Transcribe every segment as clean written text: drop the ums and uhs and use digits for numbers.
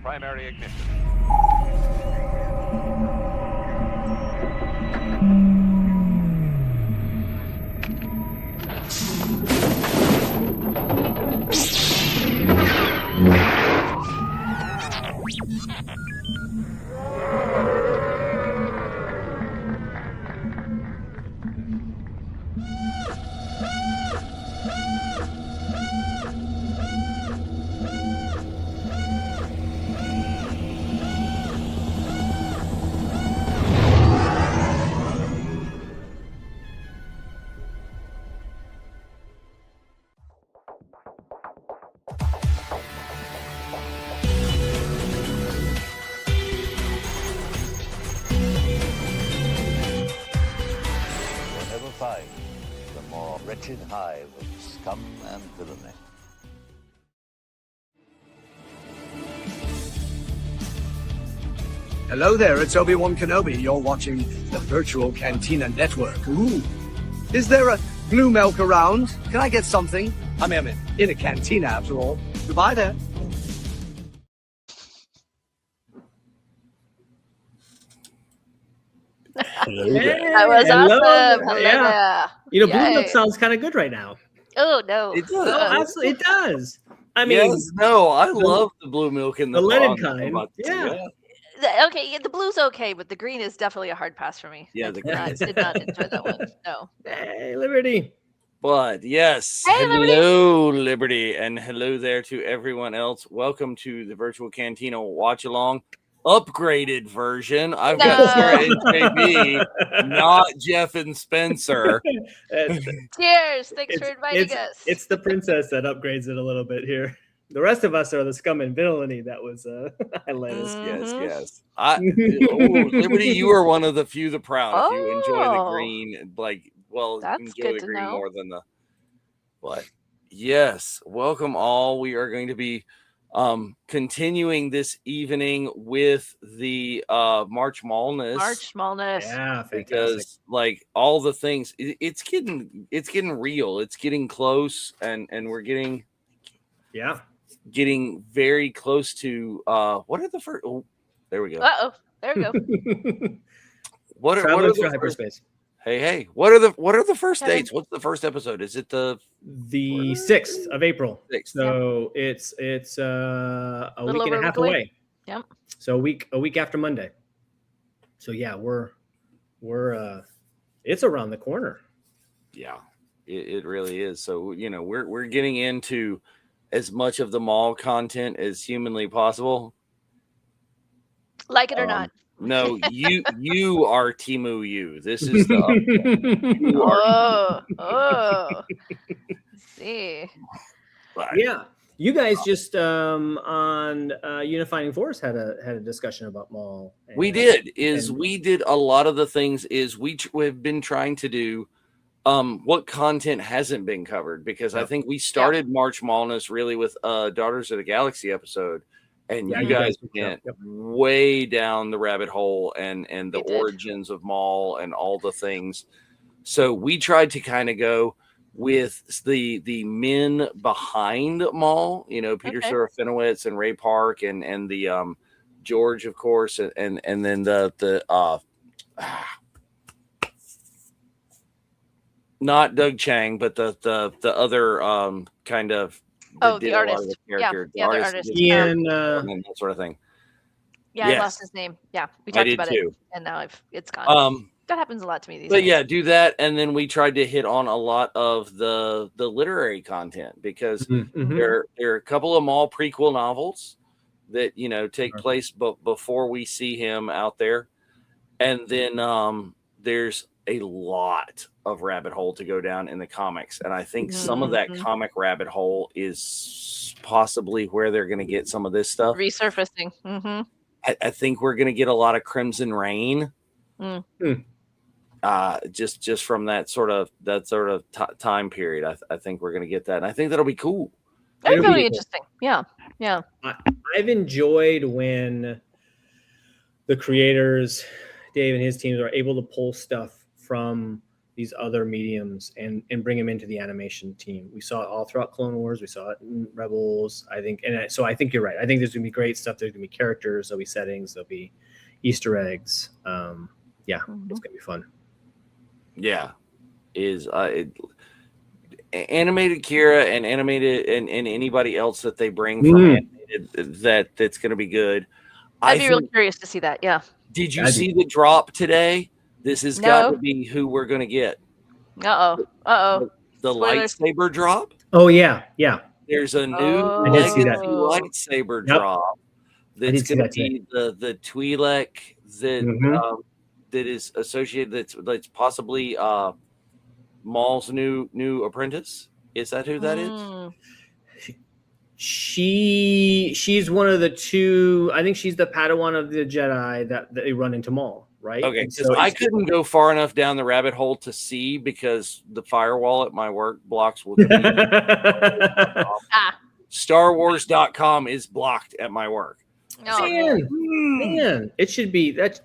primary ignition. Find the more wretched hive of scum and villainy. Hello there, it's Obi-Wan Kenobi. You're watching the Virtual Cantina Network. Ooh. Is there a blue milk around? Can I get something? I'm in a cantina after all. Goodbye there. That was awesome. Hello there. You know, blue milk sounds kind of good right now. Oh no, it does. Oh, absolutely, it does. I mean, yes, no, I love the blue milk in the linen kind. Yeah. Okay, the blue's okay, but the green is definitely a hard pass for me. Yeah, I did not enjoy that one. No. Hey, Liberty. But yes, hey, hello, Liberty, and hello there to everyone else. Welcome to the Virtual Cantina Watch Along upgraded version. I've got Sarah and JB, not Jeff and Spencer. Cheers! Thanks for inviting us. It's the princess that upgrades it a little bit here. The rest of us are the scum and villainy that was highlighted. Yes. Liberty, you are one of the few, the proud. If you enjoy the green, that's enjoy the green more than the. But yes, welcome all. We are going to be continuing this evening with the March Maulness. Yeah, fantastic. Because all the things, it's getting real. It's getting close, and we're getting very close to what are the first? Oh, there we go. There we go. What are the hyperspace? Hey, what are the first dates? What's the first episode? Is it the 6th of April? 6th. So it's a week and a half away. Yep. So a week after Monday. So yeah, we're it's around the corner. Yeah, it really is. So we're getting into as much of the mall content as humanly possible. Like it or not. No, you are Timu you. This is the see. Yeah. You guys just on Unifying Force had a discussion about mall. We did a lot of the things we've been trying to do what content hasn't been covered, because I think we started March Maulness really with Daughters of the Galaxy episode. And you guys went way down the rabbit hole and the origins of Maul and all the things. So we tried to kind of go with the men behind Maul, Peter Serafinowicz and Ray Park and the George, of course, and then the not Doug Chang, but the other kind of. The artist. The artist. Ian, and that sort of thing. Yeah, I lost his name. Yeah, we talked about it, and now it's gone. That happens a lot to me these days. But yeah, do that, and then we tried to hit on a lot of the literary content, because there are a couple of Maul prequel novels that take place before we see him out there, and then there's a lot of rabbit hole to go down in the comics, and I think some of that comic rabbit hole is possibly where they're going to get some of this stuff resurfacing. I think we're going to get a lot of Crimson Reign, just from that sort of time period. I think we're going to get that, and I think that'll be cool. That'd be really interesting. Yeah. I've enjoyed when the creators, Dave and his teams, are able to pull stuff from these other mediums and bring them into the animation team. We saw it all throughout Clone Wars. We saw it in Rebels. I think, so I think you're right. I think there's gonna be great stuff. There's gonna be characters. There'll be settings. There'll be Easter eggs. It's gonna be fun. Yeah, animated Kira and animated and anybody else that they bring from animated that's going to be good. I'd be real curious to see that. Yeah. Did you see the drop today? This has got to be who we're going to get. The lightsaber drop. Oh yeah. There's a new legacy lightsaber drop. That's going to be the Twi'lek that is associated. That's possibly Maul's new apprentice. Is that who that is? She's one of the two. I think she's the Padawan of the Jedi that they run into Maul. Right. Okay. So I couldn't go far enough down the rabbit hole to see because the firewall at my work blocks will. StarWars.com is blocked at my work. Man, it should be that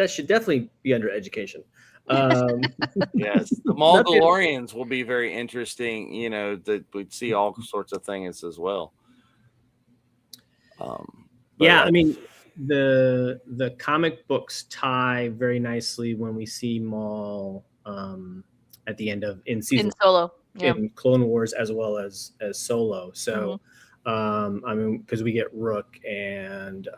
should definitely be under education. Yes, the Mandalorians will be very interesting. That we'd see all sorts of things as well. I mean. The comic books tie very nicely when we see Maul at the end of in Solo, in Clone Wars as well as Solo. So I mean, because we get Rook and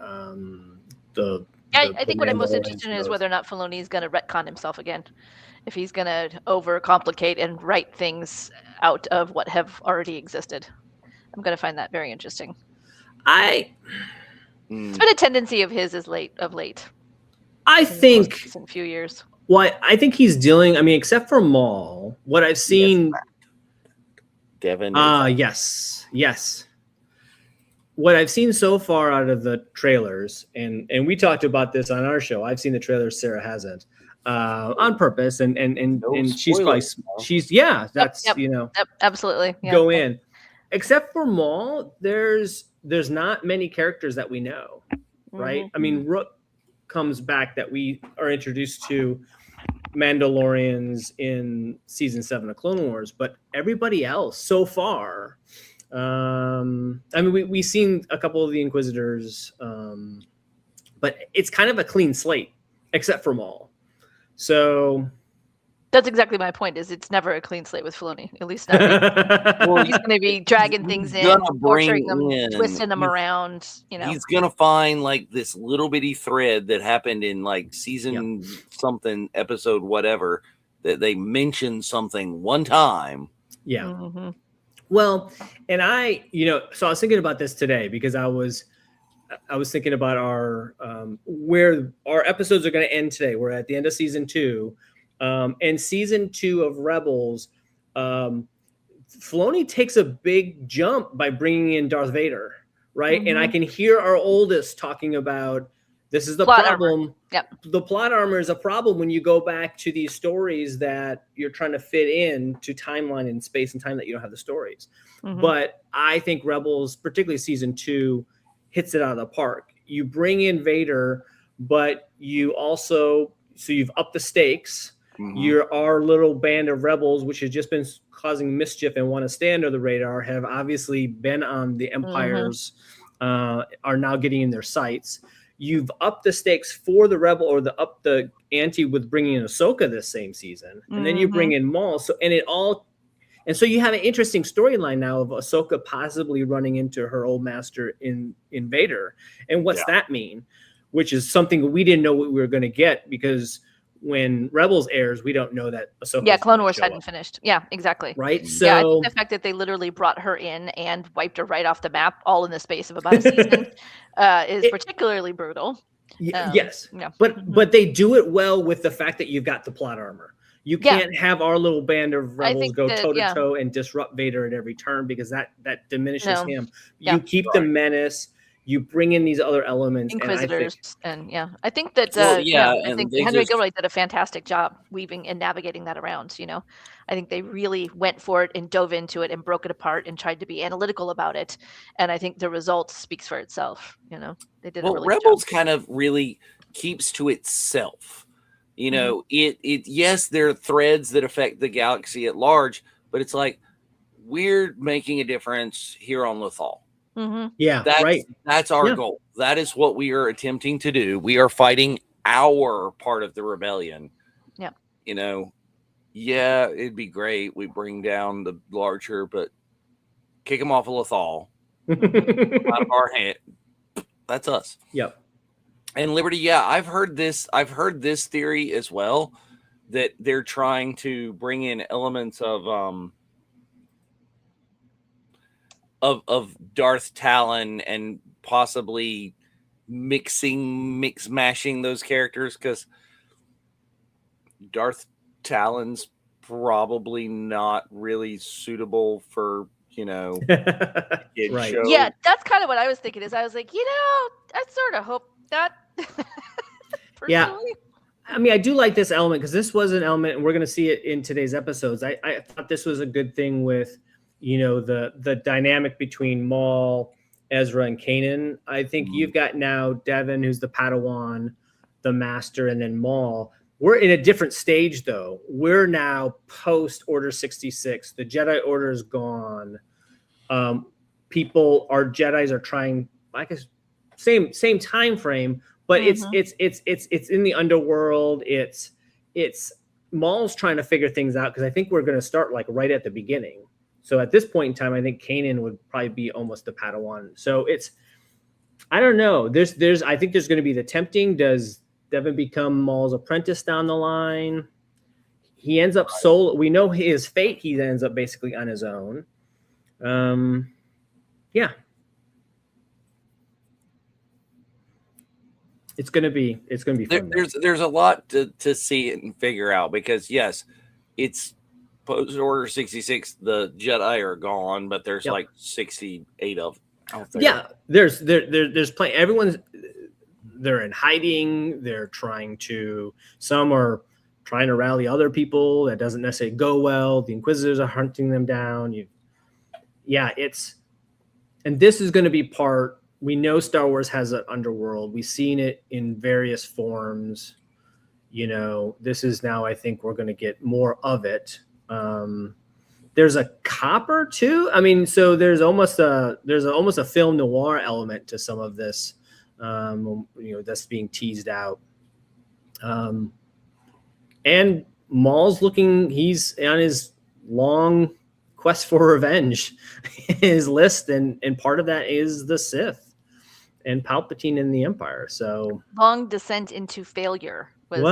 I think what I'm most interested in is whether or not Filoni is going to retcon himself again, if he's going to overcomplicate and write things out of what have already existed. I'm going to find that very interesting. It's been a tendency of his of late. I think in a few years. Well, I think he's dealing. I mean, except for Maul, what I've seen. Devin. Yes. What I've seen so far out of the trailers, and we talked about this on our show. I've seen the trailers. Sarah hasn't, on purpose, and she's probably that's absolutely go in. Except for Maul, there's not many characters that we know, right? I mean, Rook comes back that we are introduced to Mandalorians in season 7 of Clone Wars, but everybody else so far, I mean, we've seen a couple of the Inquisitors, but it's kind of a clean slate, except for Maul. So that's exactly my point. Is it's never a clean slate with Filoni. At least not. He's going to be dragging things in, torturing them, twisting them around. He's going to find like this little bitty thread that happened in like season something, episode whatever, that they mentioned something one time. Yeah. Mm-hmm. Well, and so I was thinking about this today because I was thinking about our where our episodes are going to end today. We're at the end of season 2. And season 2 of Rebels, Filoni takes a big jump by bringing in Darth Vader, right? And I can hear our oldest talking about this is the plot problem. Armor. Yep. The plot armor is a problem when you go back to these stories that you're trying to fit in to timeline and space and time that you don't have the stories. But I think Rebels, particularly season 2, hits it out of the park. You bring in Vader, but you also, so you've upped the stakes. Our little band of rebels, which has just been causing mischief and want to stay under the radar, have obviously been on the Empire's, are now getting in their sights. You've upped the stakes for the rebel, or up the ante with bringing in Ahsoka this same season, and then you bring in Maul. So you have an interesting storyline now of Ahsoka possibly running into her old master in Vader, and what's that mean? Which is something we didn't know what we were going to get because when Rebels airs, we don't know that Ahsoka. Yeah, Clone Wars hadn't finished. Yeah, exactly. Right. So I think the fact that they literally brought her in and wiped her right off the map, all in the space of about a season, is particularly brutal. Yes. But they do it well with the fact that you've got the plot armor. You can't have our little band of rebels go toe to toe and disrupt Vader at every turn because that diminishes him. You keep the menace. You bring in these other elements, Inquisitors, I think that I think Henry Gilroy did a fantastic job weaving and navigating that around. I think they really went for it and dove into it and broke it apart and tried to be analytical about it. And I think the result speaks for itself. They did. Well, Rebels kind of really keeps to itself You know, yes, there are threads that affect the galaxy at large, but it's like we're making a difference here on Lothal. Yeah, that's our goal. That is what we are attempting to do. We are fighting our part of the rebellion. Yeah. You know, yeah, it'd be great. We bring down the larger, but kick them off of Lothal. Out of our hand. That's us. Yep. And Liberty, yeah, I've heard this theory as well, that they're trying to bring in elements of Darth Talon and possibly mashing those characters, because Darth Talon's probably not really suitable for, you know, right. show. Yeah, that's kind of what I was thinking. Is I was like, you know, I sort of hope that. Yeah. I mean, I do like this element because this was an element, and we're going to see it in today's episodes. I thought this was a good thing with, you know, the dynamic between Maul, Ezra, and Kanan. I think you've got now Devin, who's the Padawan, the Master, and then Maul. We're in a different stage, though. We're now post Order 66. The Jedi Order is gone. Our Jedis are trying, I guess, same time frame, but it's in the underworld. It's Maul's trying to figure things out, because I think we're going to start like right at the beginning. So at this point in time, I think Kanan would probably be almost the Padawan. So I don't know. I think there's going to be the tempting. Does Devin become Maul's apprentice down the line? He ends up solo. We know his fate. He ends up basically on his own. Yeah. It's gonna be fun. There's a lot to see and figure out, because yes, it's post Order 66. The Jedi are gone, but there's like 68 of them out there. Yeah, there's plenty. They're in hiding. They're some are trying to rally other people. That doesn't necessarily go well. The Inquisitors are hunting them down. And this is going to be part. We know Star Wars has an underworld. We've seen it in various forms. You know, this is now, I think we're going to get more of it. There's a copper too. I mean, so there's almost a film noir element to some of this. You know, that's being teased out. And Maul's he's on his long quest for revenge, his list, and part of that is the Sith and Palpatine in the Empire. So long descent into failure. Right.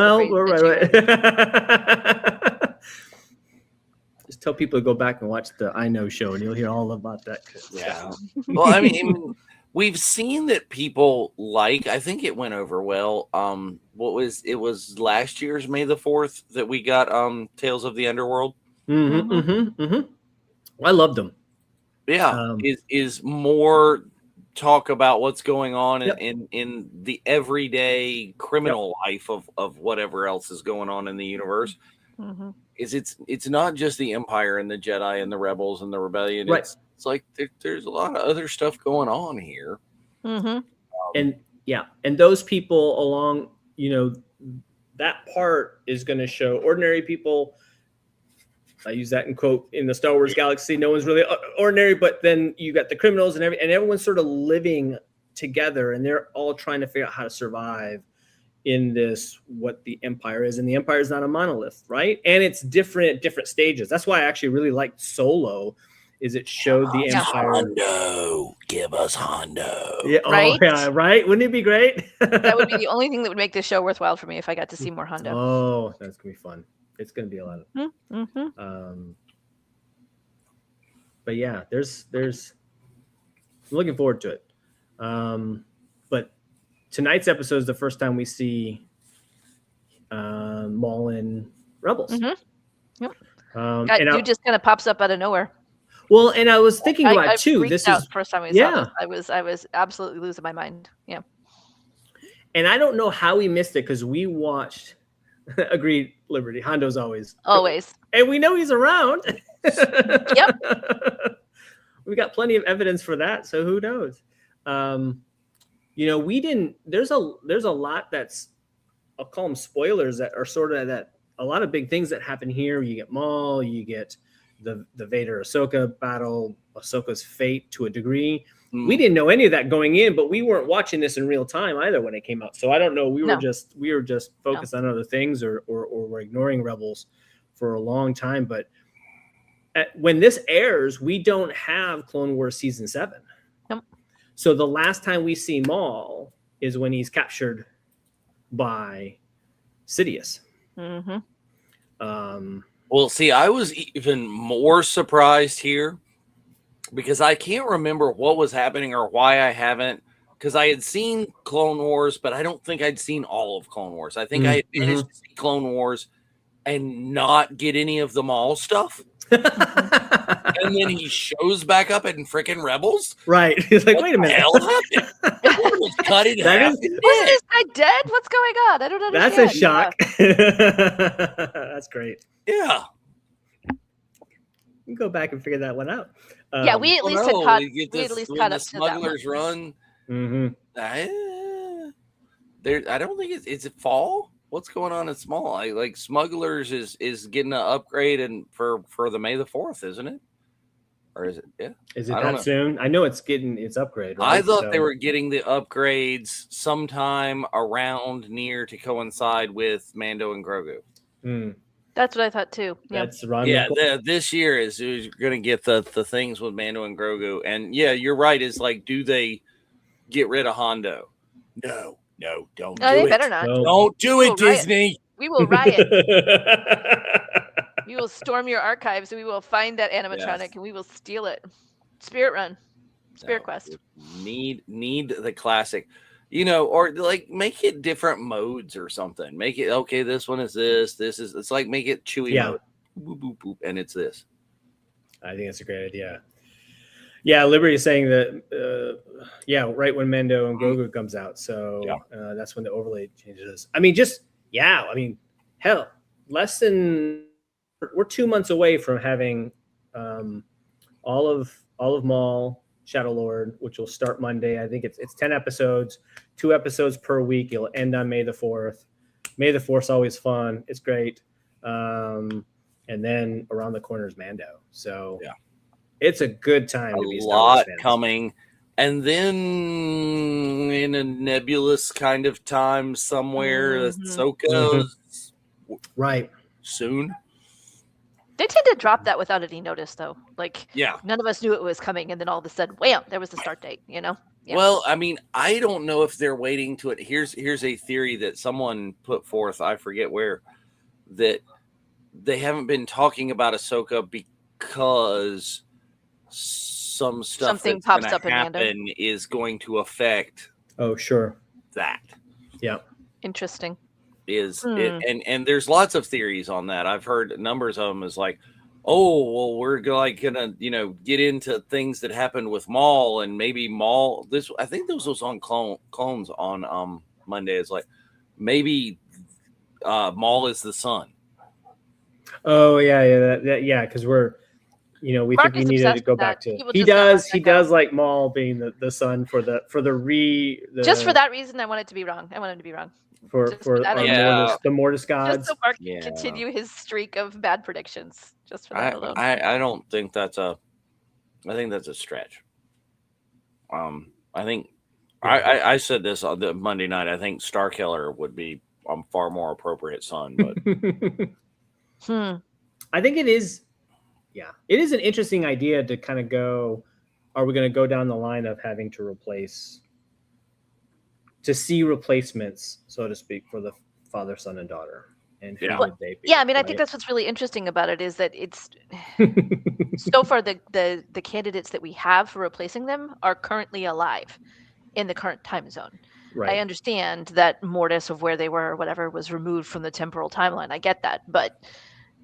Just tell people to go back and watch the I Know show, and you'll hear all about that. Yeah. Well, I mean, we've seen that people I think it went over well. It was last year's May the 4th that we got Tales of the Underworld. I loved them. Yeah, is more talk about what's going on in the everyday criminal life of whatever else is going on in the universe. It's not just the Empire and the Jedi and the Rebels and the Rebellion. Right. It's like there's a lot of other stuff going on here. And those people along, you know, that part is going to show ordinary people. I use that in quote, in the Star Wars galaxy. No one's really ordinary, but then you got the criminals and everyone's sort of living together, and they're all trying to figure out how to survive in this, what the Empire is. And the Empire is not a monolith, right? And it's different at different stages. That's why I actually really liked Solo, is it showed the Empire. Hondo, give us Hondo. Yeah, right? Right? Wouldn't it be great? That would be the only thing that would make this show worthwhile for me, if I got to see more Hondo. Oh, that's going to be fun. It's going to be a lot of but yeah, there's I'm looking forward to it. But tonight's episode is the first time we see Maul in Rebels. Yep. And just kind of pops up out of nowhere. Well, and I was thinking about too. This is the first time we saw this. I was absolutely losing my mind. Yeah. And I don't know how we missed it, because we watched. Agreed, Liberty. Hondo's always. And we know he's around. Yep. We got plenty of evidence for that, so who knows? You know, we didn't. There's a lot that's I'll call them spoilers that are sort of that a lot of big things that happen here. You get Maul, you get the Vader Ahsoka battle, Ahsoka's fate to a degree. We didn't know any of that going in, but we weren't watching this in real time either when it came out. So I don't know. We were just focused on other things, or we're ignoring Rebels for a long time. But when this airs, we don't have Clone Wars season 7. Nope. So the last time we see Maul is when he's captured by Sidious. Well, see, I was even more surprised here because I can't remember what was happening or why I haven't, because I had seen Clone Wars, but I don't think I'd seen all of Clone Wars. I think I had managed to see Clone Wars and not get any of the Maul stuff. And then he shows back up in freaking Rebels. Right. He's like, wait a minute. Was cut in half. Wasn't this guy dead? What's going on? I don't understand. That's a shock. That's great. Yeah. You can go back and figure that one out. Yeah, we at least had caught. We at least caught up to that Smugglers Run. I don't think it's fall. What's going on in Small? Like Smugglers is getting an upgrade and for the May the 4th, isn't it? Or is it? Yeah. Is it that soon? I know it's getting its upgrade. Right? I thought they were getting the upgrades sometime around near to coincide with Mando and Grogu. That's what I thought too. Yeah. That's Ron. Yeah, this year is going to get the things with Mando and Grogu, and yeah, you're right. Is like, do they get rid of Hondo? No, don't. No, do they it. better not. Don't do it, Disney. We will riot. We will storm your archives, and we will find that animatronic, and we will steal it. Spirit Run, Spirit Quest. Need the classic. Or like make it different modes or something. Make it okay. This one is this. This is. It's like make it Chewy mode. Boop, boop, boop, and it's this. I think that's a great idea. Yeah, Liberty is saying that. Right when Mando and Grogu comes out, so that's when the overlay changes. I mean, hell, less than we're 2 months away from having all of Maul. Shadow Lord, which will start Monday. I think it's 10 episodes, 2 episodes per week. It'll end on May the 4th. May the 4th is always fun. It's great. And then around the corner is Mando. So it's a good time to be a lot coming. And then in a nebulous kind of time somewhere, Ahsoka's right soon. They tend to drop that without any notice, though. Like, none of us knew it was coming, and then all of a sudden, wham! There was the start date. Yeah. Well, I mean, I don't know if they're waiting to it. Here's a theory that someone put forth. I forget where, that they haven't been talking about Ahsoka because something pops up in Mando is going to affect. Oh, sure. That. Yeah. Interesting. And there's lots of theories on that. I've heard numbers of them is like, oh, well, we're gonna get into things that happened with Maul, and maybe Maul. I think this was on Clones on Monday. It's like maybe Maul is the son. Oh yeah, because we're we Mark think we needed to go back to. He does like Maul being the son for the just for that reason. I want it to be wrong. I want him to be wrong. For the Mortis gods. Just so Mark can continue his streak of bad predictions. Just for that alone. I don't think that's I think that's a stretch. I think I said this on the Monday night. I think Starkiller would be a far more appropriate son, but I think it is. Yeah, it is an interesting idea to kind of go. Are we going to go down the line of having to see replacements, so to speak, for the father, son, and daughter? And who would they be? Yeah, I mean, I think that's what's really interesting about it is that it's so far the candidates that we have for replacing them are currently alive in the current time zone. Right. I understand that Mortis of where they were or whatever was removed from the temporal timeline. I get that, but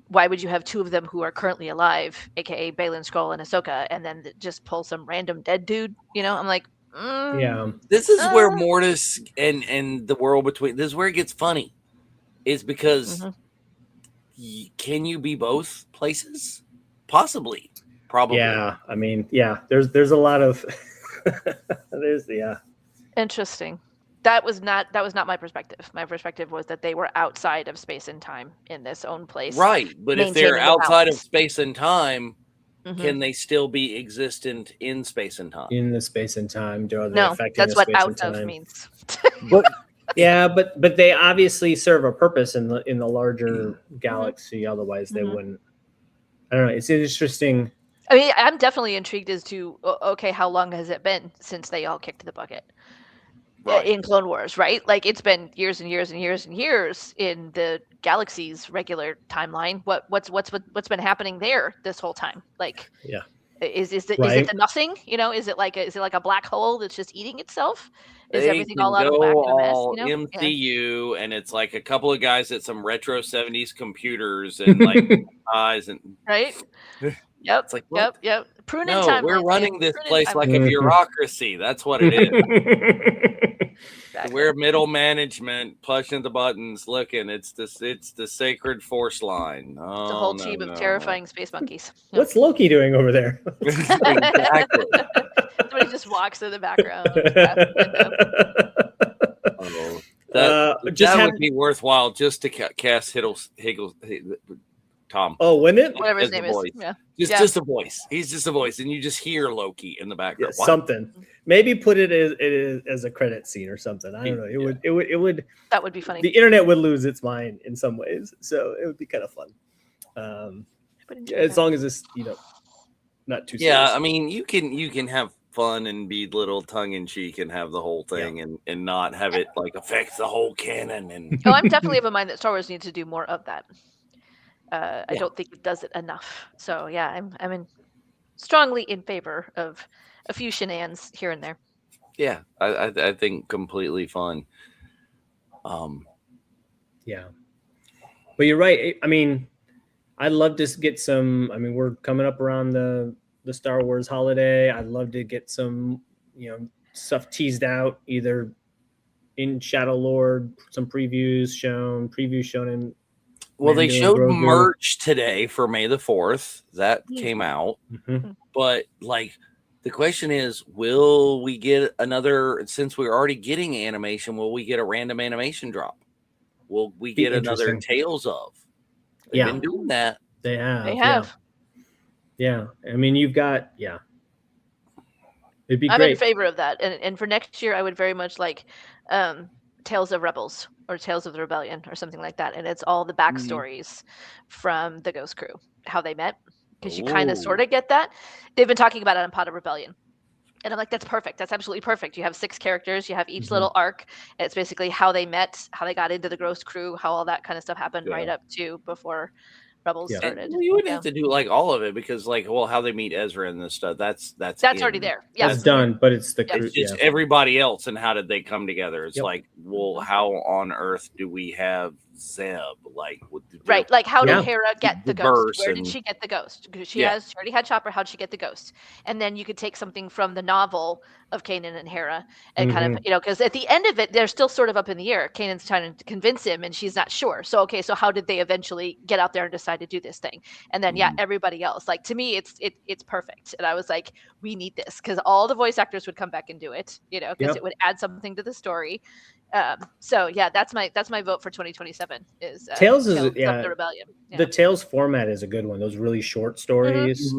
why would you have 2 of them who are currently alive, aka Baylan Skoll and Ahsoka, and then just pull some random dead dude? I'm like, this is where Mortis and the world between. This is where it gets funny, is because can you be both places? Possibly, probably. Yeah, I mean, there's a lot of interesting. that was not my perspective. My perspective was that they were outside of space and time in this own place. Right, but if they're outside of space and time, can they still be existent in space and time? In the space and time, no, that's what out of means. But yeah, but they obviously serve a purpose in the larger galaxy. Otherwise, they wouldn't. I don't know. It's interesting. I mean, I'm definitely intrigued as to okay, how long has it been since they all kicked the bucket? Right. In Clone Wars, right? Like it's been years and years and years and years in the galaxy's regular timeline. What's been happening there this whole time? Like, yeah, is it the nothing? You know, is it like a black hole that's just eating itself? Is everything all out of whack and a mess? You know? MCU, and it's like a couple of guys at some retro 70s computers and like eyes and right. Yep. It's like, yep. Pruning no, timeline. we're running this place like a bureaucracy. That's what it is. Exactly. We're middle management, pushing the buttons, looking. It's the sacred force line. Oh, it's a whole team of terrifying space monkeys. What's Loki doing over there? Exactly. Somebody just walks in the background. That would be worthwhile just to cast Higgles. Tom. Oh, wouldn't it? Whatever his name is. Yeah. Just a voice. He's just a voice, and you just hear Loki in the background. Yeah, something. Maybe put it as a credit scene or something. I don't know. It would. That would be funny. The internet would lose its mind in some ways, so it would be kind of fun. As long as it's not too. Yeah, serious. I mean, you can have fun and be little tongue in cheek and have the whole thing and not have it like affect the whole canon. And I'm definitely of a mind that Star Wars needs to do more of that. I don't think it does it enough. So yeah, I'm strongly in favor of a few shenanigans here and there. Yeah, I think completely fun. Yeah, but you're right. I mean, I'd love to get some. I mean, we're coming up around the Star Wars holiday. I'd love to get some stuff teased out, either in Shadow Lord, some previews shown in. Well, they showed merch today for May the 4th. That came out. Mm-hmm. But, like, the question is, will we get another, since we're already getting animation, will we get a random animation drop? Will we get another Tales of? They've been doing that. They have. Yeah. I mean, you've got, it'd be I'm great. in favor of that. And for next year, I would very much like Tales of Rebels or Tales of the Rebellion or something like that. And it's all the backstories from the Ghost Crew, how they met. Because you kind of sort of get that. They've been talking about it on Pod of Rebellion. And I'm like, that's perfect. That's absolutely perfect. You have 6 characters. You have each little arc. And it's basically how they met, how they got into the Ghost Crew, how all that kind of stuff happened right up to before Rebels started. Well, you wouldn't have to do like all of it because how they meet Ezra and this stuff. That's already there. Yeah, that's done. But it's the it's just everybody else and how did they come together? It's like, well, how on earth do we have Zeb? Like, right? Like, how did Hera get the ghost? Where did she get the ghost? Because she already had Chopper. How'd she get the ghost? And then you could take something from the novel of Kanan and Hera and kind of, because at the end of it, they're still sort of up in the air. Kanan's trying to convince him, and she's not sure. So so how did they eventually get out there and decide to do this thing? And then everybody else. Like, to me, it's perfect. And I was like, we need this because all the voice actors would come back and do it. Because it would add something to the story. So that's my vote for 2027 is Tales of the Rebellion. The Tales format is a good one. Those really short stories.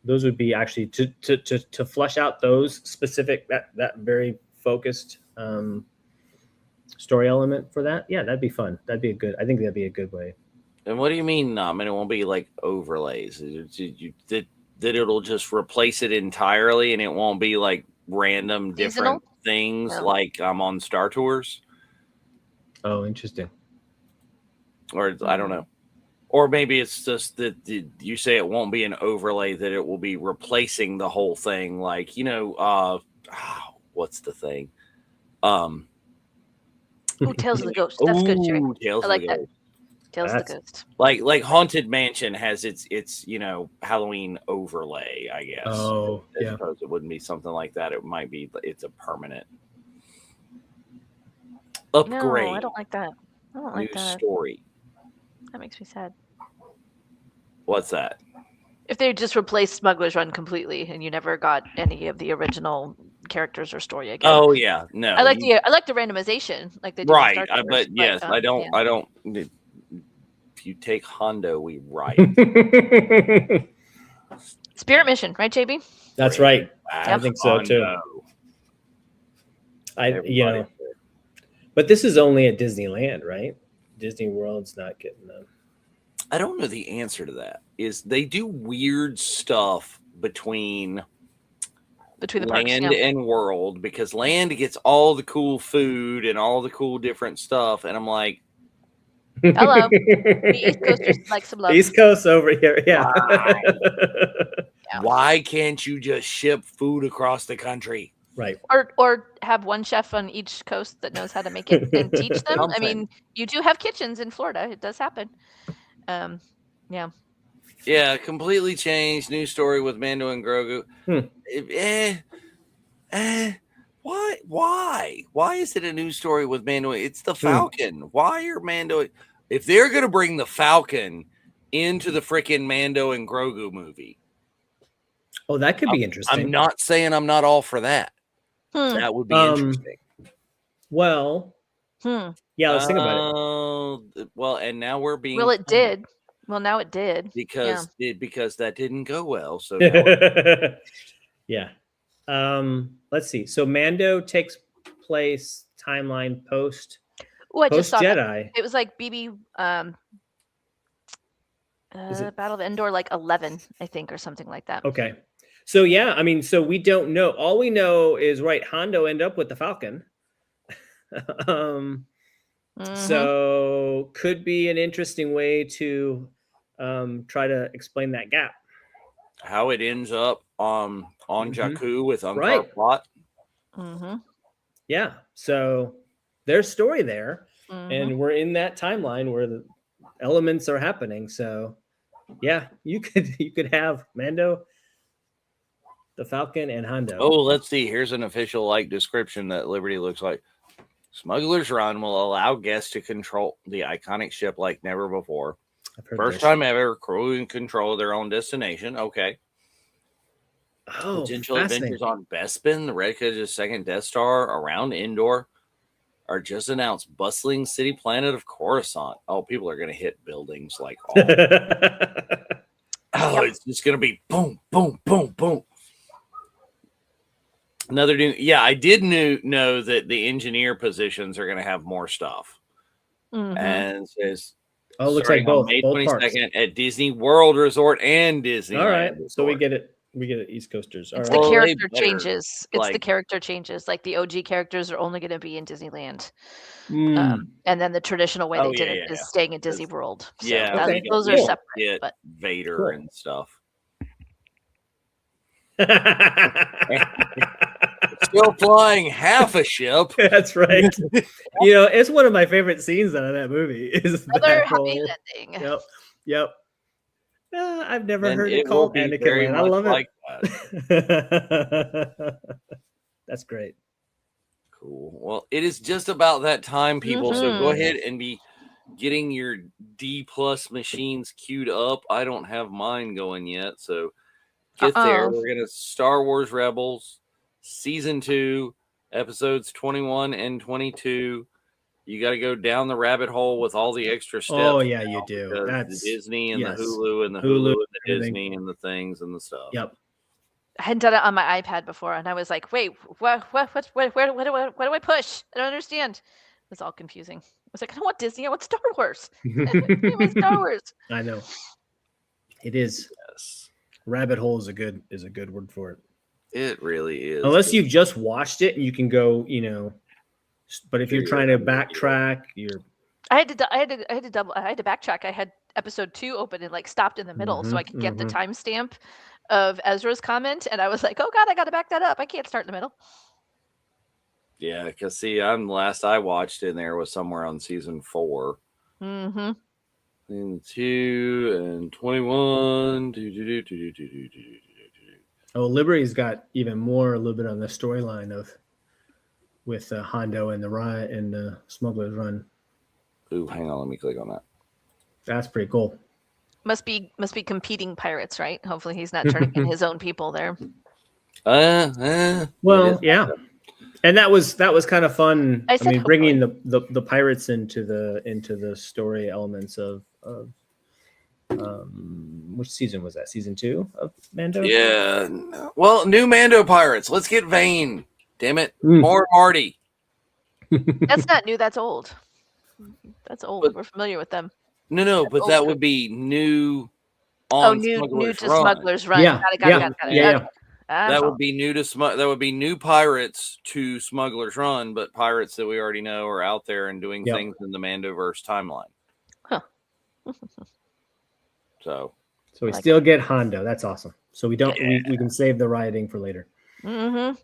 Those would be actually to flesh out those specific that very focused story element for that. Yeah, that'd be fun. I think that'd be a good way. And what do you mean? I mean, it won't be like overlays. That it'll just replace it entirely, and it won't be like random different things like I'm on Star Tours. Oh, interesting. Or I don't know. Or maybe it's just that you say it won't be an overlay, that it will be replacing the whole thing. Like, what's the thing? Tales of the Ghost. That's good, Jerry. Tales I like of the that. Ghost. Tales of the Ghost. Like Haunted Mansion has its Halloween overlay, I guess. Oh, I suppose it wouldn't be something like that. It might be it's a permanent upgrade. No, I don't like that. I don't like that. Story. That makes me sad. What's that? If they just replaced Smuggler's Run completely and you never got any of the original characters or story again. Oh yeah, no. I like the randomization, like they do. Right, but yes, I don't. If you take Hondo, we write. Spirit Mission, right, JB? That's right. I think so too. But this is only at Disneyland, right? Disney World's not getting them. I don't know the answer to that. Is they do weird stuff between the Land parks, and World, because Land gets all the cool food and all the cool different stuff, and I'm like, hello, the East Coasters like some love. East Coast over here, yeah. Why can't you just ship food across the country? Right. Or have one chef on each coast that knows how to make it and teach them. I mean, you do have kitchens in Florida. It does happen. Yeah. Yeah, completely changed. New story with Mando and Grogu. Why? Why is it a new story with Mando? It's the Falcon. Why are Mando? If they're going to bring the Falcon into the freaking Mando and Grogu movie. Oh, that could be interesting. I'm not saying I'm not all for that. That would be interesting. Well, yeah, let's think about it. Well, and now we're being. Well, it did. Well, now it did. Because that didn't go well. So yeah. Let's see. So Mando takes place timeline post. Oh, I just saw Jedi. That. It was like BB Battle of Endor, like 11, I think, or something like that. Okay. So yeah, I mean, so we don't know. All we know is Hondo end up with the Falcon. So could be an interesting way to try to explain that gap. How it ends up on Jakku with Unkar plot. Yeah. So there's story there, and we're in that timeline where the elements are happening. So yeah, you could have Mando, the Falcon, and Hondo. Oh, let's see. Here's an official description that Liberty looks like. Smuggler's Run will allow guests to control the iconic ship like never before. First time ever, crew in control of their own destination. Okay. Oh, potential adventures on Bespin, the Red Kedge's second Death Star, around Endor, are just announced. Bustling city planet of Coruscant. Oh, people are going to hit buildings like all. It's just going to be boom, boom, boom, boom. Another new, I did know that the engineer positions are going to have more stuff. And it says, looks like both. May 22nd at Disney World Resort and Disney. All right, so we get it. We get it, East Coasters. It's the character changes. It's the character changes. Like the OG characters are only going to be in Disneyland. And then the traditional way they did it is staying in Disney World. So those are separate. But Vader and stuff. Still flying half a ship. That's right. It's one of my favorite scenes out of that movie. Is another happy ending. Yep. I've never heard it called Anakin Land. I love it. That. That's great. Cool. Well, it is just about that time, people. So go ahead and be getting your D+ machines queued up. I don't have mine going yet, so get there. We're gonna Star Wars Rebels Season 2, episodes 21 and 22. You got to go down the rabbit hole with all the extra steps. Oh yeah, you do. That's the Disney and the Hulu and the Hulu and the Disney and the things and the stuff. Yep. I hadn't done it on my iPad before, and I was like, "Wait, what do I push? I don't understand." It was all confusing. I was like, "I don't want Disney. I want Star Wars. I want Star Wars." I know. It is. Yes. Rabbit hole is a good word for it. It really is. Unless you've just watched it and you can go, but if you're trying to backtrack, I had to backtrack. I had episode 2 open and stopped in the middle so I could get the timestamp of Ezra's comment, and I was like, oh god, I gotta back that up. I can't start in the middle. Yeah, because last I watched in there was somewhere on season 4. And 2 and 21. Oh, Liberty's got even more a little bit on the storyline with Hondo and the riot and the Smuggler's Run. Ooh, hang on, let me click on that. That's pretty cool. Must be competing pirates, right? Hopefully he's not turning in his own people there. Well, yeah. And that was kind of fun. I mean, bringing the pirates into the story elements of which season was that? Season 2 of Mando? Yeah. Well, new Mando pirates. Let's get Vane. Damn it. More Marty. That's not new. That's old. That's old. But, we're familiar with them. No, but that would be new. New to Smuggler's Run. Yeah, got it. Yeah. Okay. That would be new to that would be new pirates to Smuggler's Run, but pirates that we already know are out there and doing things in the Mandoverse timeline. Huh. So we still get Hondo. That's awesome. So we don't we can save the rioting for later. Mm-hmm.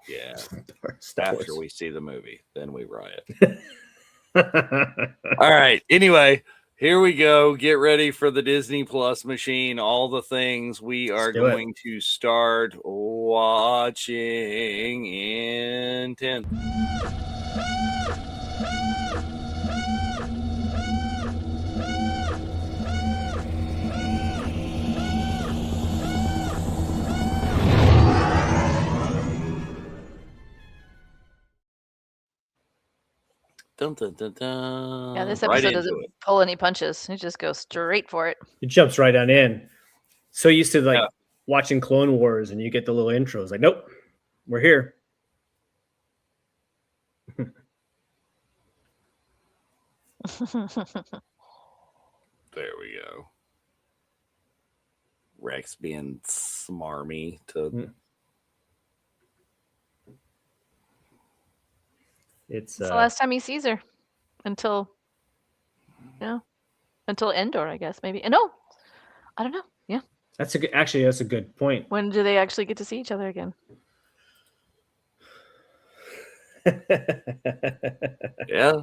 Yeah. After we see the movie, then we riot. All right. Anyway, here we go. Get ready for the Disney Plus machine. All the things we are going to start watching in 10. Dun, dun, dun, dun. Yeah, this episode doesn't pull any punches. It just goes straight for it. It jumps right on in. So used to watching Clone Wars, and you get the little intros. Like, nope, we're here. There we go. Rex being smarmy to. It's the last time he sees her until Endor, I guess, maybe. No, I don't know. Yeah, that's a good point. When do they actually get to see each other again? Yeah,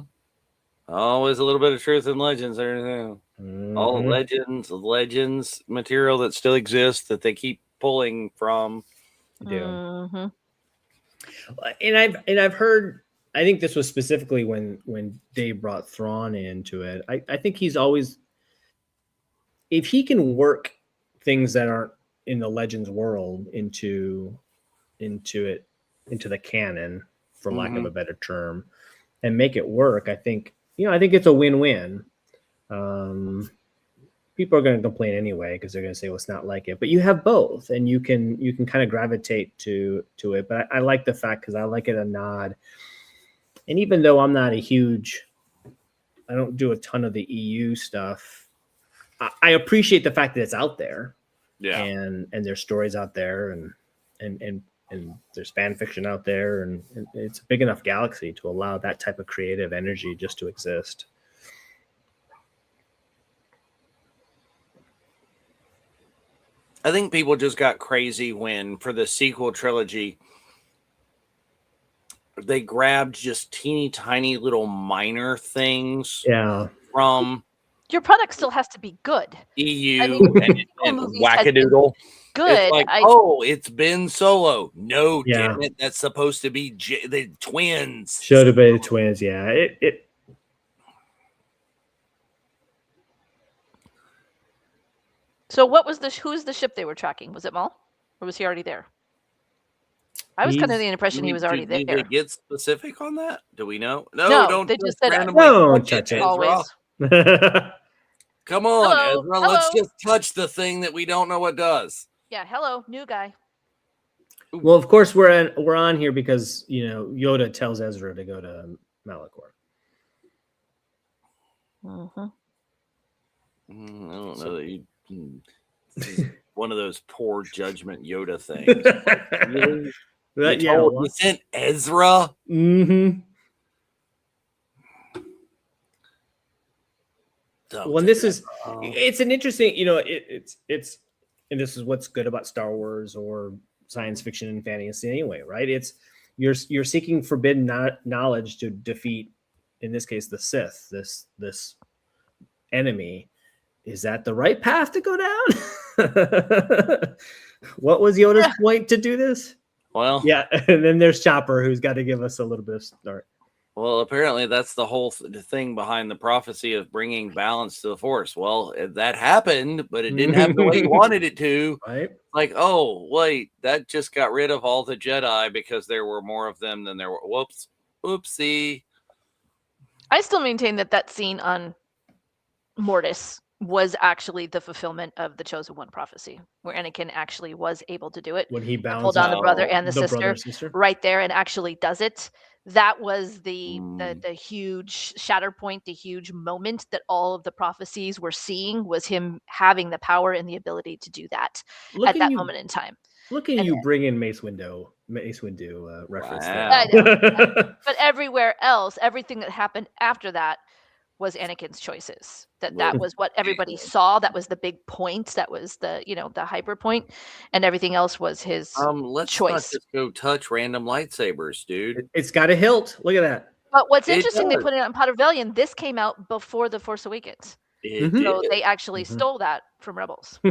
always a little bit of truth in legends. All legends material that still exists that they keep pulling from. And I've heard. I think this was specifically when Dave brought Thrawn into it. I think he's always, if he can work things that aren't in the Legends world into the canon, for lack of a better term, and make it work, I think it's a win-win. People are going to complain anyway because they're going to say, well, it's not like it, but you have both, and you can kind of gravitate to it. But I like the fact, because I like it a nod. And even though I'm not I don't do a ton of the EU stuff, I appreciate the fact that it's out there. Yeah. And there's stories out there, and there's fan fiction out there, and it's a big enough galaxy to allow that type of creative energy just to exist. I think people just got crazy when, for the sequel trilogy, they grabbed just teeny tiny little minor things from your product still has to be good. EU and wackadoodle. Good. It's like, it's Ben Solo. No, damn it, that's supposed to be the twins. Should have been the twins. Yeah. It. So who's the ship they were tracking? Was it Maul, or was he already there? I was kind of the impression he was already there. Did they get specific on that? Do we know? No, don't. They just said don't touch it. Always. Come on, Ezra. Let's just touch the thing that we don't know what does. Yeah. Hello, new guy. Well, of course we're on here because Yoda tells Ezra to go to Malachor. I don't know that you. One of those poor judgment Yoda things. You sent Ezra. Mm-hmm. Well, it's an interesting, it's and this is what's good about Star Wars or science fiction and fantasy anyway, right? It's you're seeking forbidden knowledge to defeat, in this case, the Sith, this enemy. Is that the right path to go down? What was Yoda's point to do this? Well, yeah, and then there's Chopper, who's got to give us a little bit of start. Well, apparently that's the whole thing behind the prophecy of bringing balance to the Force. Well, that happened, but it didn't happen the way you wanted it to. Right? Like, oh, wait, that just got rid of all the Jedi because there were more of them than there were. Whoops. Oopsie. I still maintain that scene on Mortis was actually the fulfillment of the Chosen One prophecy, where Anakin actually was able to do it. When he pulled on the brother and the sister right there and actually does it. That was the huge shatter point, the huge moment that all of the prophecies were seeing, was him having the power and the ability to do that at that moment in time. Look at you bring in Mace Windu reference there. I know. But everywhere else, everything that happened after that was Anakin's choices. That was what everybody saw. That was the big point. That was the hyper point, and everything else was his let's choice. Not just go touch random lightsabers, dude. It's got a hilt. Look at that. But what's interesting, they put it on Pot of Rebellion. This came out before The Force Awakens, so they actually stole that from Rebels.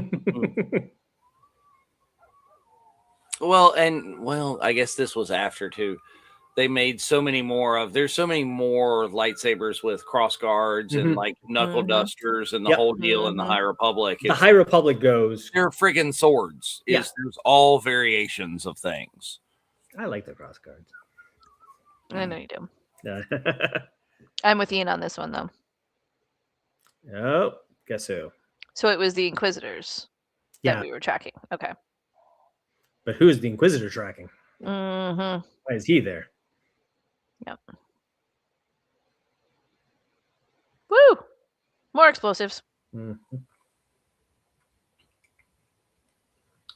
Well, I guess this was after too. They made so many more there's so many more lightsabers with cross guards and like knuckle dusters and the whole deal in the High Republic. The High Republic goes. They're friggin' swords. Yeah. There's all variations of things. I like the cross guards. I know you do. I'm with Ian on this one though. Oh, guess who? So it was the Inquisitors that we were tracking. Okay. But who is the Inquisitor tracking? Why is he there? Yep. Woo! More explosives.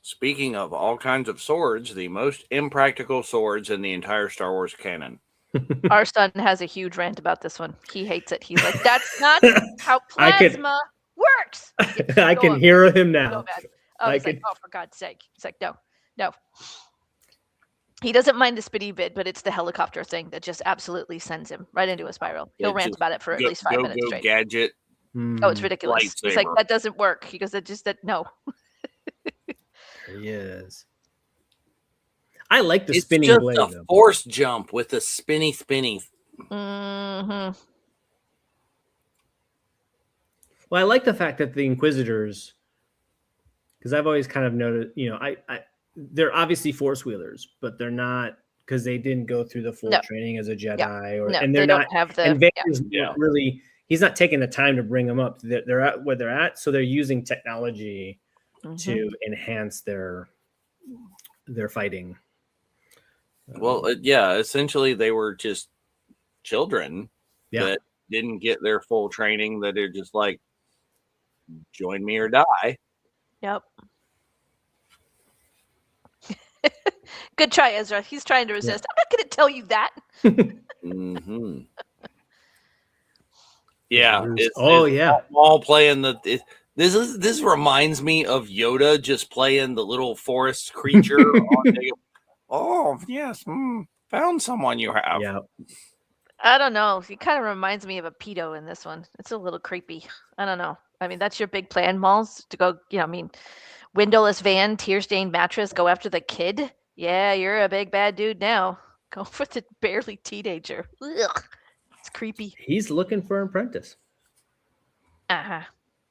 Speaking of all kinds of swords, the most impractical swords in the entire Star Wars canon. Our son has a huge rant about this one. He hates it. He's like, that's not how plasma works. I can hear him now. Like, oh, for God's sake. He's like, no. He doesn't mind the spitty bit, but it's the helicopter thing that just absolutely sends him right into a spiral. He'll rant about it for at least 5 minutes straight. Gadget. Oh, it's ridiculous. Lightsaber. He's like, that doesn't work. He goes, no. He is. I like the it's spinning just blade. A force jump with the spinny. Well, I like the fact that the Inquisitors, because I've always kind of noted, they're obviously force wheelers, but they're not, because they didn't go through the full training as a Jedi, and they're not. And Vader's really, he's not taking the time to bring them up. They're at where they're at, so they're using technology to enhance their fighting. Well, essentially they were just children that didn't get their full training. That are just like, join me or die. Yep. Good try, Ezra. He's trying to resist. I'm not going to tell you that. Yeah. All playing this reminds me of Yoda just playing the little forest creature. Oh yes, found someone you have. Yeah. I don't know. He kind of reminds me of a pedo in this one. It's a little creepy. I don't know. I mean, that's your big plan, Malls, to go. Windowless van, tear-stained mattress, go after the kid. Yeah, you're a big bad dude now. Go for the barely teenager. Ugh, it's creepy. He's looking for an apprentice.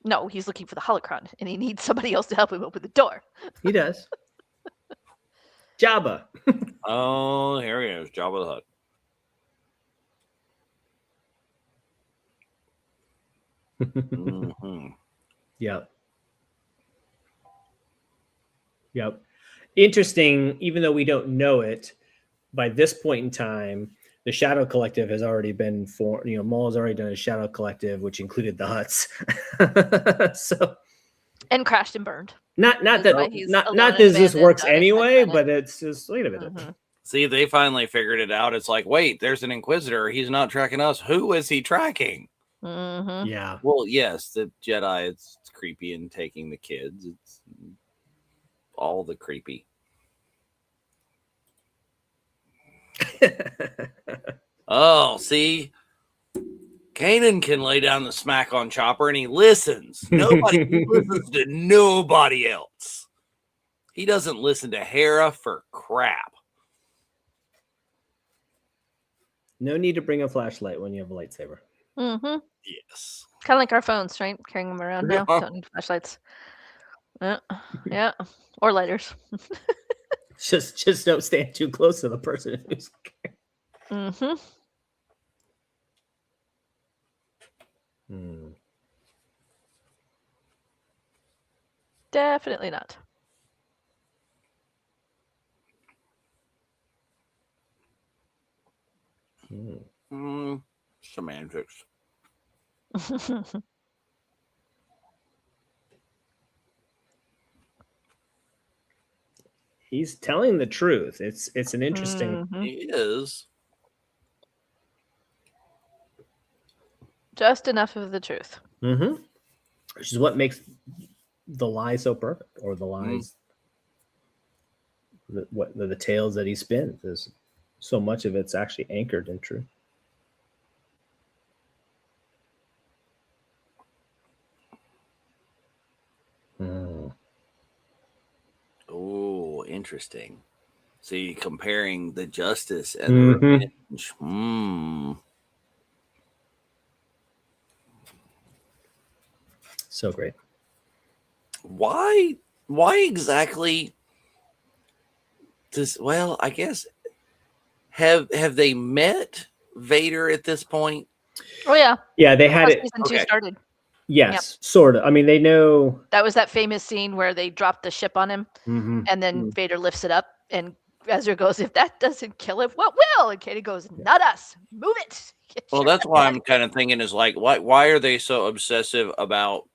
No, he's looking for the holocron, and he needs somebody else to help him open the door. He does. Jabba. Oh, here he is, Jabba the Hutt. Yep. Interesting, even though we don't know it, by this point in time, the Shadow Collective has already been formed. Maul has already done a Shadow Collective, which included the Hutts. And crashed and burned. Not that this works anyway, but it's just, wait a minute. See, they finally figured it out. It's like, wait, there's an Inquisitor. He's not tracking us. Who is he tracking? Yeah. Well, yes, the Jedi, it's creepy and taking the kids. It's all the creepy. Oh, see, Kanan can lay down the smack on Chopper, and he listens. He listens to nobody else. He doesn't listen to Hera for crap. No need to bring a flashlight when you have a lightsaber. Mm-hmm. Yes. Kind of like our phones, right? Carrying them around now. Don't need flashlights. Yeah. Or lighters. Just don't stand too close to the person who's. Mm-hmm. Definitely not. Semantics. He's telling the truth. It's an interesting. He is. Just enough of the truth. Mm-hmm. Which is what makes the lie so perfect, or the lies, the tales that he spins. Is so much of it's actually anchored in truth. Oh, interesting. See, comparing the justice and the revenge. So great. Why exactly does, well, I guess, have they met Vader at this point? Oh yeah. Yeah, they had it. Season 2 started. Yes, sort of. I mean, they know. That was that famous scene where they dropped the ship on him, and then Vader lifts it up, and Ezra goes, "If that doesn't kill him, what will?" And Katie goes, "Not us. Move it." Well, that's why I'm kind of thinking is like, why are they so obsessive about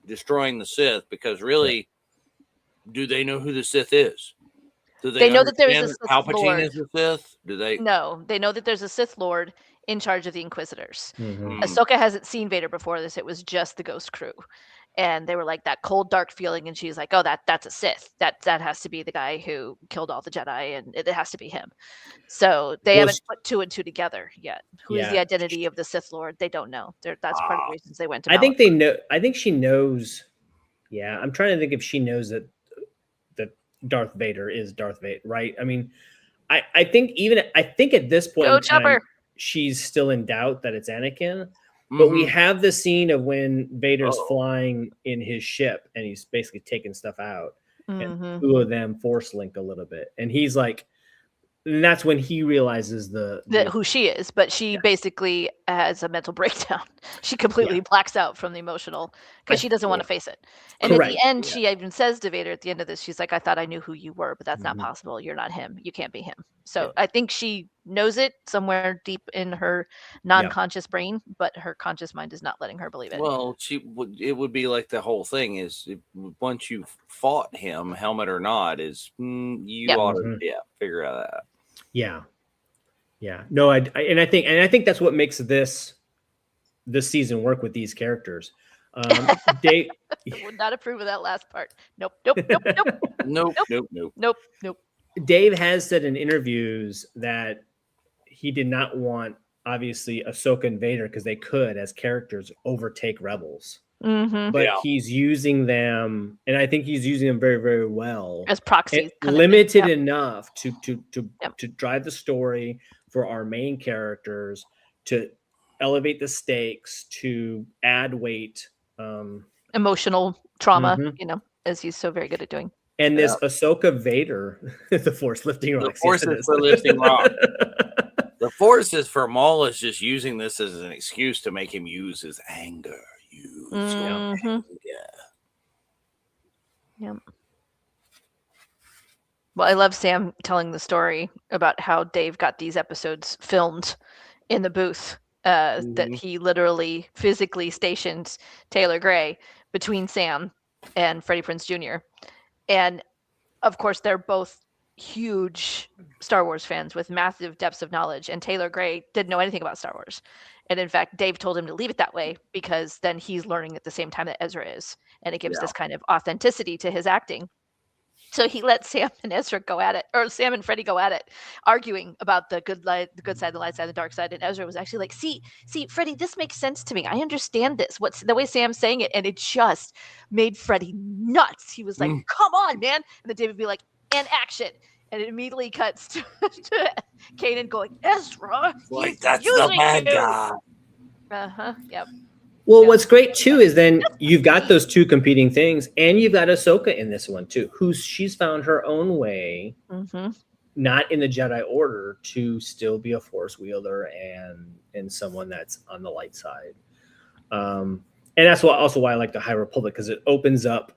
destroying the Sith? Because really, do they know who the Sith is? Do they know that there is a Sith Palpatine Lord. is the Sith? Do they? No, they know that there's a Sith Lord in charge of the Inquisitors. Mm-hmm. Ahsoka hasn't seen Vader before this. It was just the Ghost crew. And they were like that cold, dark feeling, and she's like, "Oh, that's a Sith. That has to be the guy who killed all the Jedi, and it has to be him." So they haven't put 2 and 2 together yet. Who is the identity of the Sith Lord? They don't know. That's part of the reasons they went to. I think they know. I think she knows. Yeah, I'm trying to think if she knows that Darth Vader is Darth Vader, right? I mean, I think at this point in time, she's still in doubt that it's Anakin. But we have the scene of when Vader's flying in his ship and he's basically taking stuff out. And 2 of them force link a little bit. And he's like, and that's when he realizes who she is. But she basically has a mental breakdown. She completely blacks out from the emotional because she doesn't want to face it. And at the end, she even says to Vader at the end of this, she's like, "I thought I knew who you were, but that's not possible. You're not him. You can't be him." So I think she knows it somewhere deep in her non-conscious brain, but her conscious mind is not letting her believe it. Well, it would be like the whole thing is once you've fought him, helmet or not, is you ought to figure out that. Yeah. No, I think that's what makes this season work with these characters. Dave would not approve of that last part. Nope. Dave has said in interviews that he did not want, obviously, Ahsoka and Vader, because they could, as characters, overtake Rebels. But he's using them, and I think he's using them very, very well as proxies, limited enough to drive the story for our main characters, to elevate the stakes, to add weight, emotional trauma, as he's so very good at doing. And this Ahsoka Vader, the Force lifting rocks. The Force is for lifting rocks. The Force is for Maul is just using this as an excuse to make him use his anger. Yep. Well, I love Sam telling the story about how Dave got these episodes filmed in the booth. That he literally physically stationed Taylor Gray between Sam and Freddie Prinze Jr. And of course, they're both huge Star Wars fans with massive depths of knowledge. And Taylor Gray didn't know anything about Star Wars. And in fact, Dave told him to leave it that way because then he's learning at the same time that Ezra is. And it gives this kind of authenticity to his acting. So he let Sam and Ezra go at it, or Sam and Freddie go at it, arguing about the good side, the light side, the dark side. And Ezra was actually like, see, Freddie, this makes sense to me. I understand this. What's the way Sam's saying it? And it just made Freddie nuts. He was like, come on, man. And then David would be like, and action. And it immediately cuts to Kanan going, Ezra, like that's the bad guy. Yep. Well, what's great too is then you've got those two competing things, and you've got Ahsoka in this one too, she's found her own way, not in the Jedi Order, to still be a Force wielder and someone that's on the light side. And that's why I like the High Republic, because it opens up.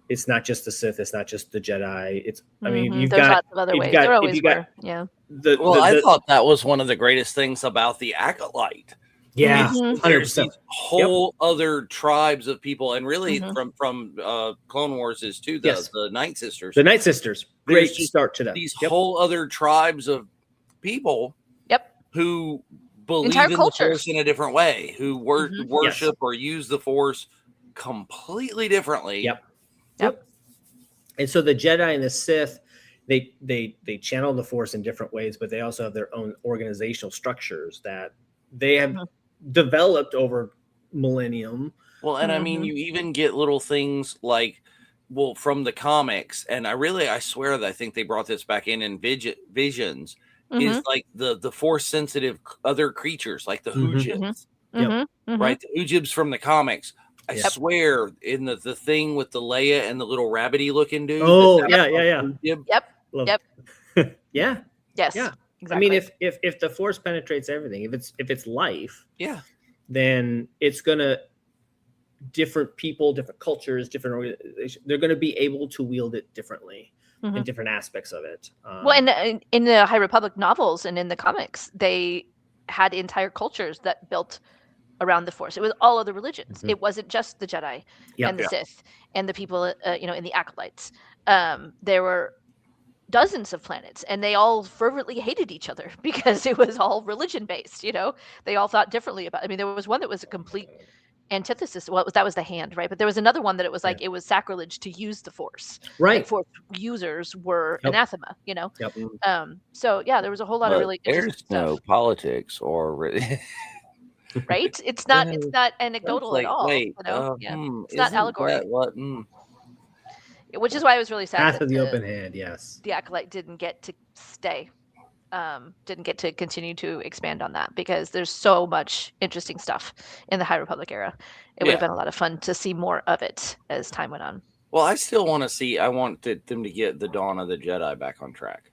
It's not just the Sith. It's not just the Jedi. It's I mean, you've There's got lots of other ways. There always were. Yeah. I thought that was one of the greatest things about the Acolyte. Yeah, there's these whole other tribes of people, and really from Clone Wars is too the Night Sisters. The Night Sisters, great start to that. These whole other tribes of people, who believe entire in the Force in a different way, who worship or use the Force completely differently. Yep. And so the Jedi and the Sith, they channel the Force in different ways, but they also have their own organizational structures that they have developed over millennium. Well, and I mean, you even get little things like, from the comics, and I swear that I think they brought this back in Visions, is like the Force sensitive other creatures, like the Hoojibs, right? The Hoojibs from the comics. I swear, in the thing with the Leia and the little rabbity looking dude. Oh, yeah. Yep. Yeah. Yes. Yeah. Exactly. I mean, if the Force penetrates everything, if it's life, then it's gonna, different people, different cultures, different organizations, they're gonna be able to wield it differently in different aspects of it. Well, and in the High Republic novels and in the comics, they had entire cultures that built around the Force. It was all other religions. It wasn't just the Jedi and the Sith and the people, in the Acolytes. There were dozens of planets, and they all fervently hated each other because it was all religion based. They all thought differently about. I mean, there was one that was a complete antithesis. Well, that was the Hand, right? But there was another one that it was like it was sacrilege to use the Force. Right. Like, Force users were anathema. So there was a whole lot of really there's no politics or. Right? It's not anecdotal at all. It's not allegory. Which is why I was really sad. Path of the Open Hand, yes. The Acolyte didn't get to stay. Didn't get to continue to expand on that, because there's so much interesting stuff in the High Republic era. It would have been a lot of fun to see more of it as time went on. Well, I still want to see. I want them to get the Dawn of the Jedi back on track.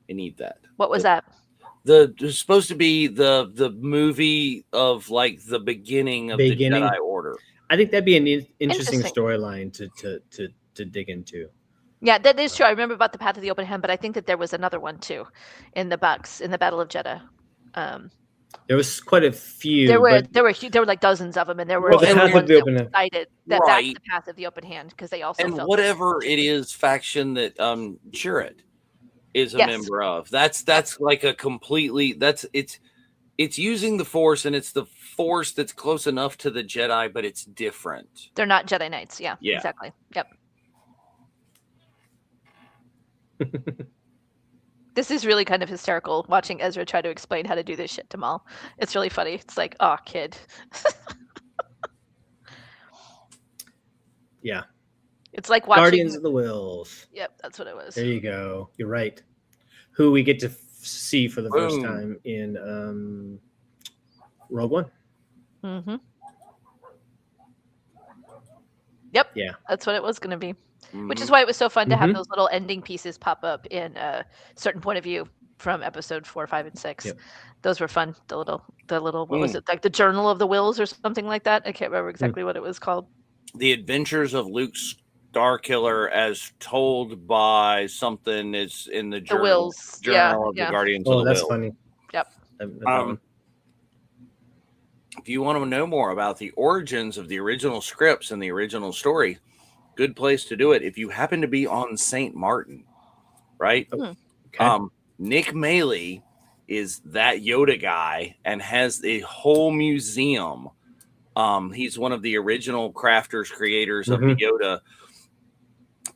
I need that. What was that? There's supposed to be the movie of like the beginning of the Jedi Order. I think that'd be an interesting storyline to dig into. Yeah, that is true. I remember about the Path of the Open Hand, but I think that there was another one too in the Battle of Jeddah. There was quite a few. There were like dozens of them, and there were the Path of the Open Hand. Decided that that's the Path of the Open Hand, because they also and whatever it is faction that Chirrut is a member of. That's like a completely it's using the Force, and it's the Force that's close enough to the Jedi, but it's different. They're not Jedi Knights. Yeah. Exactly. Yep. This is really kind of hysterical watching Ezra try to explain how to do this shit to Maul. It's really funny. It's like, oh, kid. Yeah. It's like watching Guardians of the Whills. Yep, that's what it was. There you go. You're right. Who we get to see for the first time in Rogue One. Mm-hmm. Yep. Yeah. That's what it was going to be. Which is why it was so fun to have those little ending pieces pop up in a certain point of view from episode 4, 5, and 6. Yep. Those were fun. The little what was it, like the Journal of the Whills or something like that? I can't remember exactly what it was called. The Adventures of Luke Starkiller, as told by something, is in the Journal of the Guardians of the Whills. Oh, that's funny. Yep. If you want to know more about the origins of the original scripts and the original story, good place to do it if you happen to be on St. Martin, right? Okay. Nick Maley is that Yoda guy and has a whole museum. He's one of the original crafters, creators of the Yoda.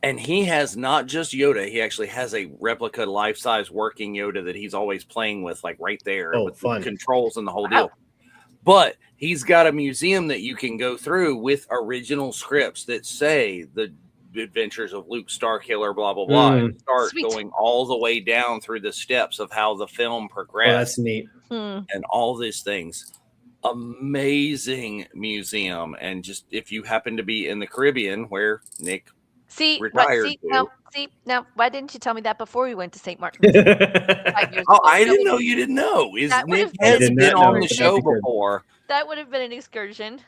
And he has not just Yoda, he actually has a replica life-size working Yoda that he's always playing with, like right there with the controls and the whole deal. But he's got a museum that you can go through with original scripts that say the adventures of Luke Starkiller, blah blah blah, and start Sweet. going all the way down through the steps of how the film progressed. Oh, that's neat. And all these things. Amazing museum, and just if you happen to be in the Caribbean where Nick retired now why didn't you tell me that before we went to St. Martin's? I didn't know you didn't know. Nick has been on the show before. That would have been an excursion.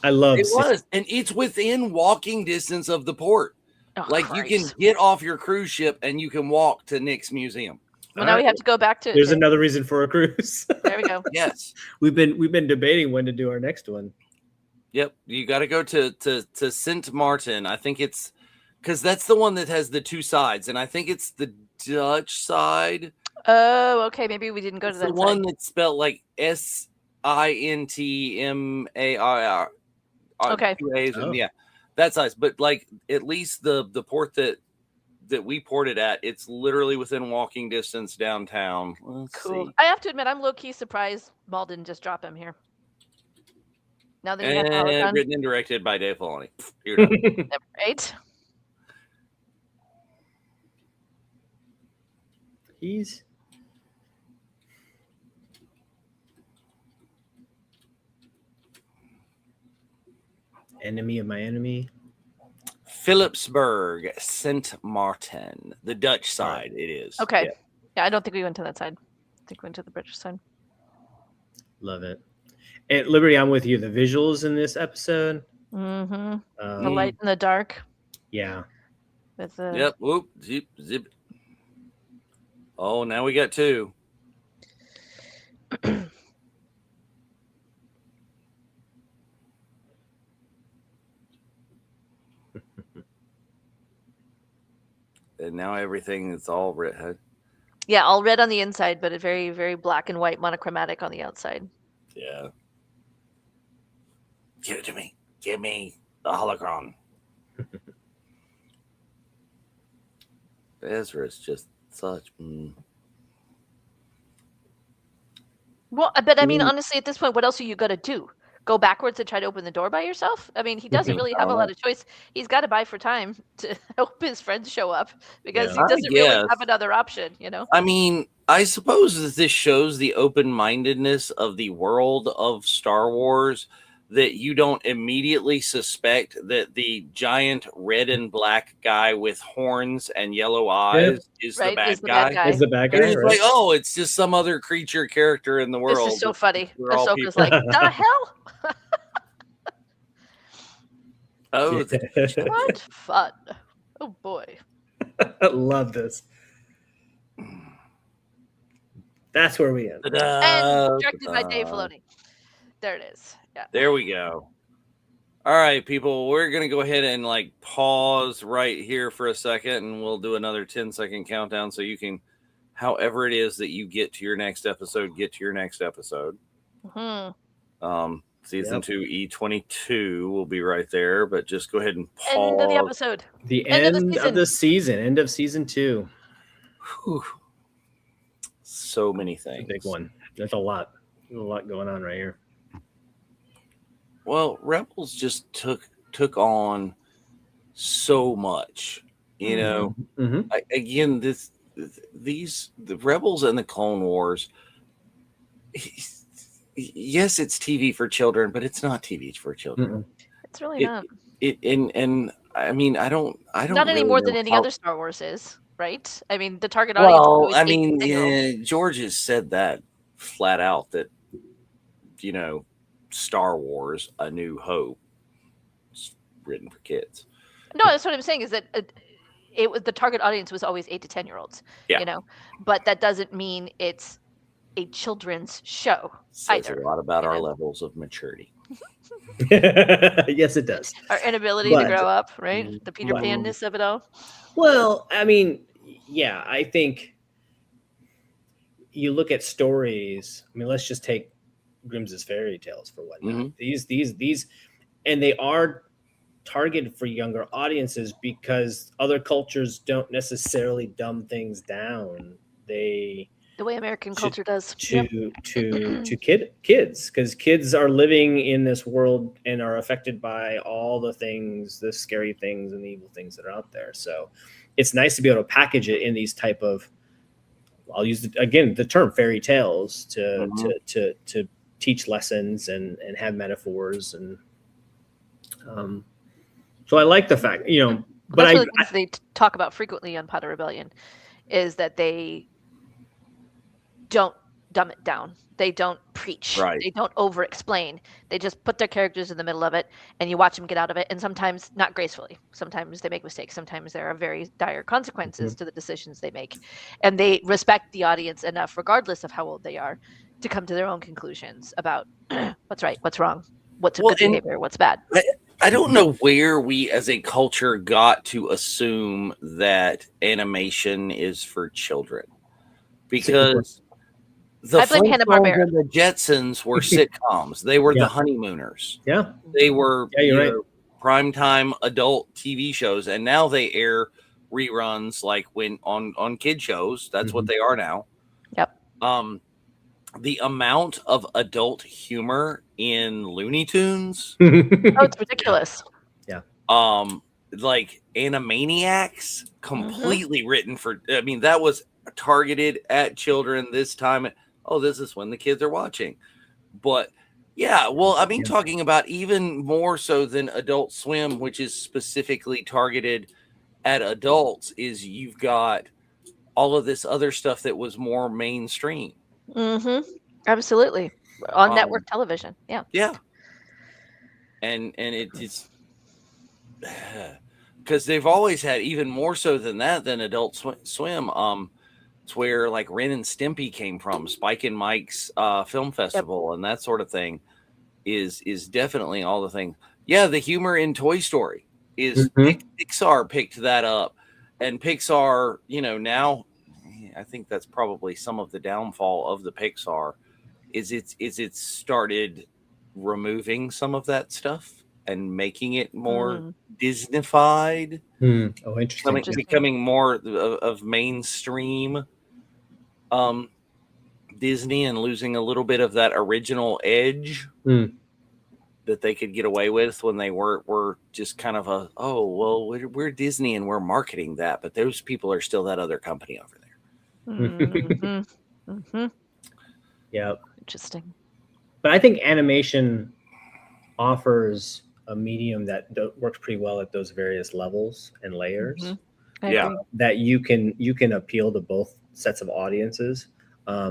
I love it. Was, and it's within walking distance of the port. Oh, like Christ. You can get off your cruise ship and you can walk to Nick's museum. Well, now we have to go back to. There's another reason for a cruise. There we go. Yes, we've been debating when to do our next one. Yep, you got to go to Saint Martin. I think it's because that's the one that has the two sides, and I think it's the Dutch side. Oh, okay. Maybe we didn't go to that. The one that's spelled like SINTMAIR. Okay. Yeah, that size. But like at least the port that we ported at, it's literally within walking distance downtown. Let's see. I have to admit, I'm low-key surprised Maul didn't just drop him here. Now that he has written and directed by Dave Filoni. You're done. Right? He's enemy of my enemy. Philipsburg, Saint Martin, the Dutch side. It is. Okay. Yeah, I don't think we went to that side. I think we went to the British side. Love it. And Liberty, I'm with you. The visuals in this episode. Mm-hmm. The light and the dark. Yeah. With the... Yep. Whoop. Zip. Zip. Oh, now we got two. And now everything is all red. Yeah, all red on the inside, but a very, very black and white monochromatic on the outside. Yeah. Give it to me. Give me the holocron. Ezra is just such. Well, but I mean, honestly, at this point, what else are you going to do? Go backwards and try to open the door by yourself? I mean, he doesn't really have a lot of choice. He's got to buy for time to help his friends show up because he doesn't really have another option, you know? I mean, I suppose that this shows the open-mindedness of the world of Star Wars, that you don't immediately suspect that the giant red and black guy with horns and yellow eyes is the bad guy. Is the bad guy. It's like, oh, it's just some other creature character in the world. This is so funny. Ahsoka's like, the hell? Oh, what fun. Oh, boy. I love this. That's where we end. And directed by Dave Filoni. There it is. Yeah. There we go. All right, people, we're going to go ahead and like pause right here for a second, and we'll do another 10-second countdown so you can, however it is that you get to your next episode, get to your next episode. Mm-hmm. Season 2 E22 will be right there, but just go ahead and pause. End of the episode. The end of the season. End of season 2. Whew. So many things. Big one. There's a lot. There's a lot going on right here. Well, Rebels just took on so much, you know. Mm-hmm. Again, the Rebels and the Clone Wars. Yes, it's TV for children, but it's not TV for children. Mm-hmm. It's really not. And I mean, I don't. Not really any more than any other Star Wars is, right? I mean, the target audience. Well, I mean, George has said that flat out that, you know, Star Wars: A New Hope is written for kids. No, that's what I'm saying is that it was the target audience was always 8 to 10-year-olds. Yeah. You know, but that doesn't mean it's a children's show. Says a lot about our levels of maturity. Yes, it does. Our inability to grow up, right? The Peter Pan-ness of it all. Well, I mean, yeah, I think you look at stories. I mean, let's just take Grimm's fairy tales for whatnot. Mm-hmm. These, and they are targeted for younger audiences because other cultures don't necessarily dumb things down. They The way American culture does. To kids, because kids are living in this world and are affected by all the things, the scary things and the evil things that are out there. So it's nice to be able to package it in these type of, I'll use the term fairy tales to teach lessons and have metaphors. And so I like the fact, but that's one of the things they talk about frequently on Potter Rebellion is that they don't dumb it down. They don't preach. Right. They don't over-explain. They just put their characters in the middle of it, and you watch them get out of it. And sometimes not gracefully. Sometimes they make mistakes. Sometimes there are very dire consequences to the decisions they make, and they respect the audience enough, regardless of how old they are, to come to their own conclusions about what's right, what's wrong, what's a good behavior, what's bad. I don't know where we as a culture got to assume that animation is for children, because the Flintstones and the Jetsons were sitcoms. They were the Honeymooners. Yeah. They were right. primetime adult TV shows, and now they air reruns like when on kid shows. That's what they are now. Yep. The amount of adult humor in Looney Tunes. It's ridiculous. Yeah. Like Animaniacs, completely written for, I mean, that was targeted at children this time. Oh, this is when the kids are watching. But yeah, well, I mean, talking about even more so than Adult Swim, which is specifically targeted at adults, is you've got all of this other stuff that was more mainstream. Absolutely. On network television. Yeah. Yeah. And it's because they've always had, even more so than that, than Adult Swim. It's where like Ren and Stimpy came from, Spike and Mike's film festival, and that sort of thing is definitely all the thing. Yeah, the humor in Toy Story is Pixar picked that up, and Pixar, now I think that's probably some of the downfall of the Pixar is it's started removing some of that stuff and making it more Disney-fied. Oh, interesting. Becoming more of mainstream Disney, and losing a little bit of that original edge that they could get away with when they were just kind of we're Disney and we're marketing that, but those people are still that other company over there. Yeah. Interesting. But I think animation offers a medium that works pretty well at those various levels and layers. That you can appeal to both sets of audiences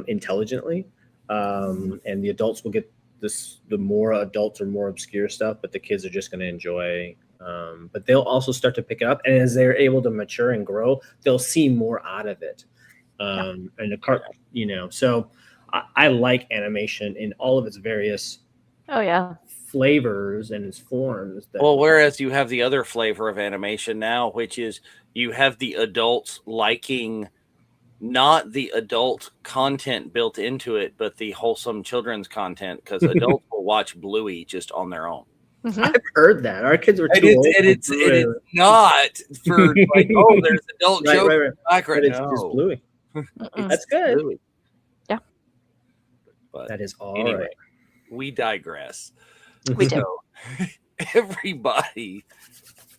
intelligently, and the adults will get the more adults or more obscure stuff, but the kids are just going to enjoy. But they'll also start to pick it up, and as they're able to mature and grow, they'll see more out of it. And the so I like animation in all of its various flavors and its forms. Whereas you have the other flavor of animation now, which is you have the adults liking not the adult content built into it, but the wholesome children's content, because adults will watch Bluey just on their own. I've heard that our kids are too old. It's not for like, there's adult jokes. But it's just Bluey. That's good. Bluey. Yeah, but that is all anyway, right. We digress. We do. Everybody,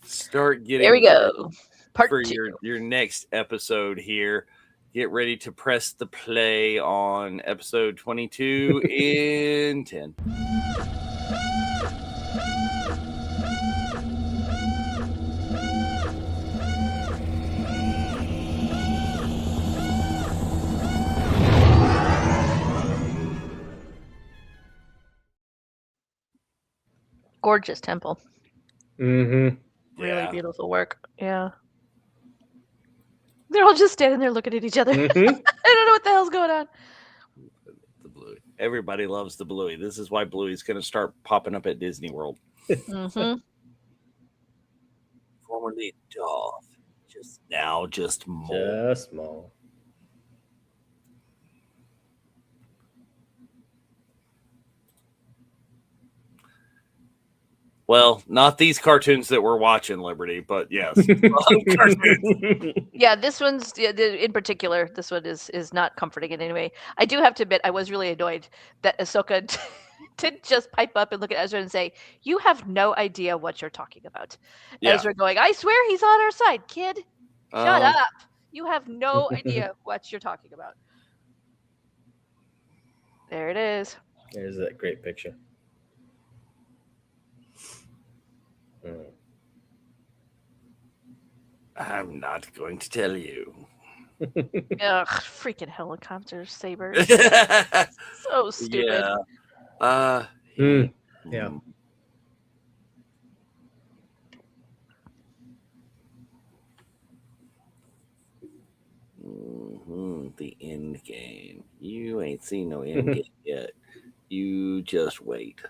start getting. There we go. Part for 2. your next episode here. Get ready to press the play on episode 22 in 10. Gorgeous temple. Mm-hmm. Really beautiful work. Yeah. They're all just standing there looking at each other. I don't know what the hell's going on. The Bluey. Everybody loves the Bluey. This is why Bluey's going to start popping up at Disney World. Formerly Darth. Just Maul. Just Maul. Well, not these cartoons that we're watching, Liberty, but yes. Yeah, this one's in particular. This one is not comforting in any way. I do have to admit, I was really annoyed that Ahsoka didn't just pipe up and look at Ezra and say, "You have no idea what you're talking about." Yeah. Ezra going, "I swear he's on our side, kid. Shut up. You have no idea what you're talking about." There it is. There's that great picture. I'm not going to tell you. Ugh, freaking helicopter sabers. So stupid. Yeah. Yeah. The end game. You ain't seen no end game yet. You just wait.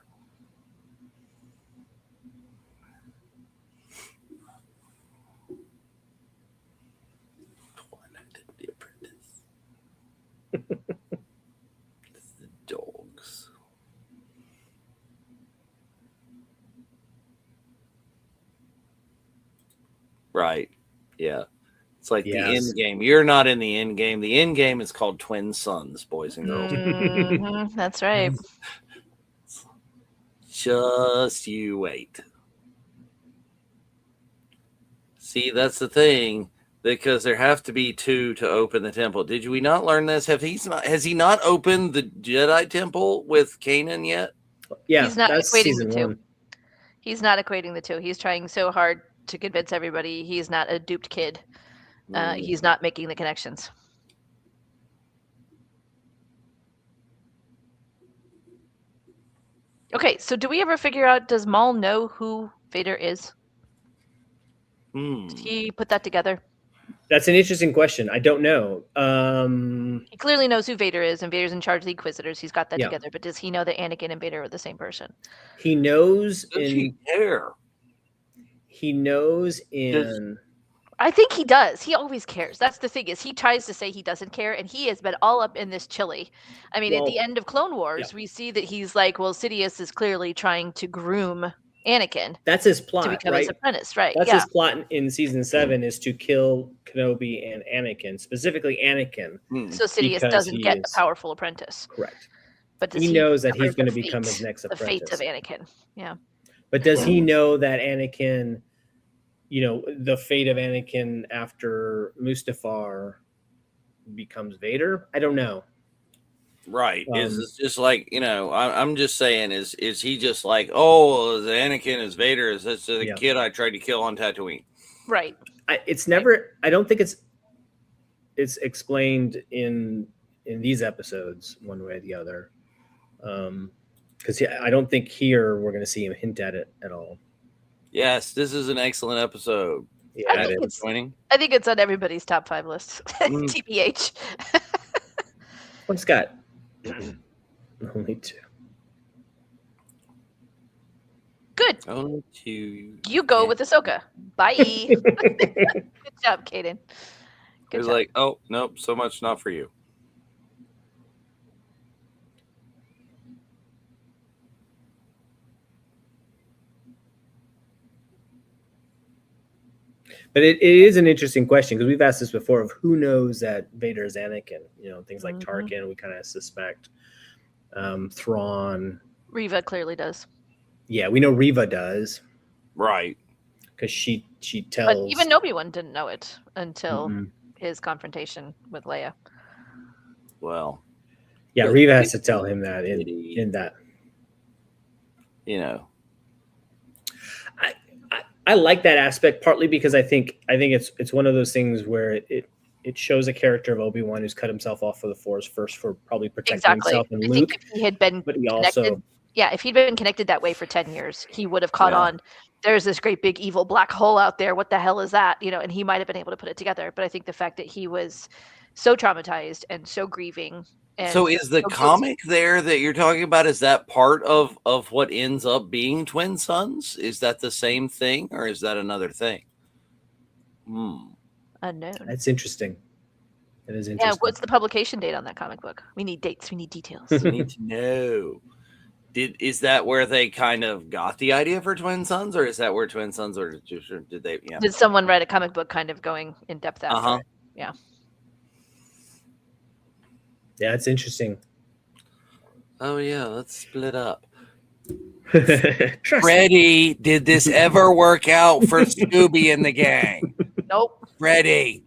The Apprentice. The dogs. Right. Yeah. It's like the end game. You're not in the end game. The end game is called Twin Sons, boys and girls. That's right. Just you wait. See, that's the thing, because there have to be 2 to open the temple. Did we not learn this? Has he not opened the Jedi temple with Kanan yet? Yeah, he's not that's equating season the 2. 1. He's not equating the 2. He's trying so hard to convince everybody he's not a duped kid. He's not making the connections. Okay, so do we ever figure out, does Maul know who Vader is? Did he put that together? That's an interesting question. I don't know. He clearly knows who Vader is, and Vader's in charge of the Inquisitors. He's got that together. But does he know that Anakin and Vader are the same person? He knows. Does he care? He knows in. I think he does. He always cares. That's the thing, is he tries to say he doesn't care, and he has been all up in this chili. I mean, at the end of Clone Wars, we see that he's like, well, Sidious is clearly trying to groom Anakin. That's his plot, to become right? his apprentice, right? That's his plot in season 7 is to kill Kenobi and Anakin, specifically Anakin. So Sidious doesn't get a powerful apprentice. Correct. But he knows that he's going to become his next apprentice. The fate of Anakin. Yeah. But does he know that Anakin, the fate of Anakin after Mustafar becomes Vader? I don't know. Right. It's just like, I'm just saying, is he just like, oh, Anakin is Vader? Is this the kid I tried to kill on Tatooine? Right. I don't think it's explained in these episodes one way or the other. Because I don't think here we're going to see him hint at it at all. Yes, this is an excellent episode. Yeah, I think it's on everybody's top 5 list. TPH. What's got? Only 2. Good. Only 2. You go with Ahsoka. Bye. Good job, Kaden. It was like, oh, nope, so much not for you. But it is an interesting question, because we've asked this before of who knows that Vader is Anakin. Things like Tarkin, we kind of suspect. Thrawn. Reva clearly does. Yeah, we know Reva does. Right. Because she tells. But even Obi-Wan didn't know it until his confrontation with Leia. Well. Yeah, Reva has to tell him that in that. I like that aspect, partly because I think it's one of those things where it shows a character of Obi-Wan who's cut himself off for the Force, first for probably protecting himself and Luke. Think if he had been connected, if he'd been connected that way for 10 years, he would have caught on. There's this great big evil black hole out there. What the hell is that? And he might have been able to put it together. But I think the fact that he was so traumatized and so grieving. And so is the comic there that you're talking about, is that part of what ends up being Twin Sons? Is that the same thing, or is that another thing? Unknown. That's interesting. It is interesting. Yeah, what's the publication date on that comic book? We need dates. We need details. We need to know. Is that where they kind of got the idea for Twin Suns, or is that where Twin Suns, or did they? Yeah. Did someone write a comic book kind of going in depth after it? Yeah. Yeah, it's interesting. Oh yeah, let's split up. Freddie, did this ever work out for Scooby and the gang? Nope. Freddie,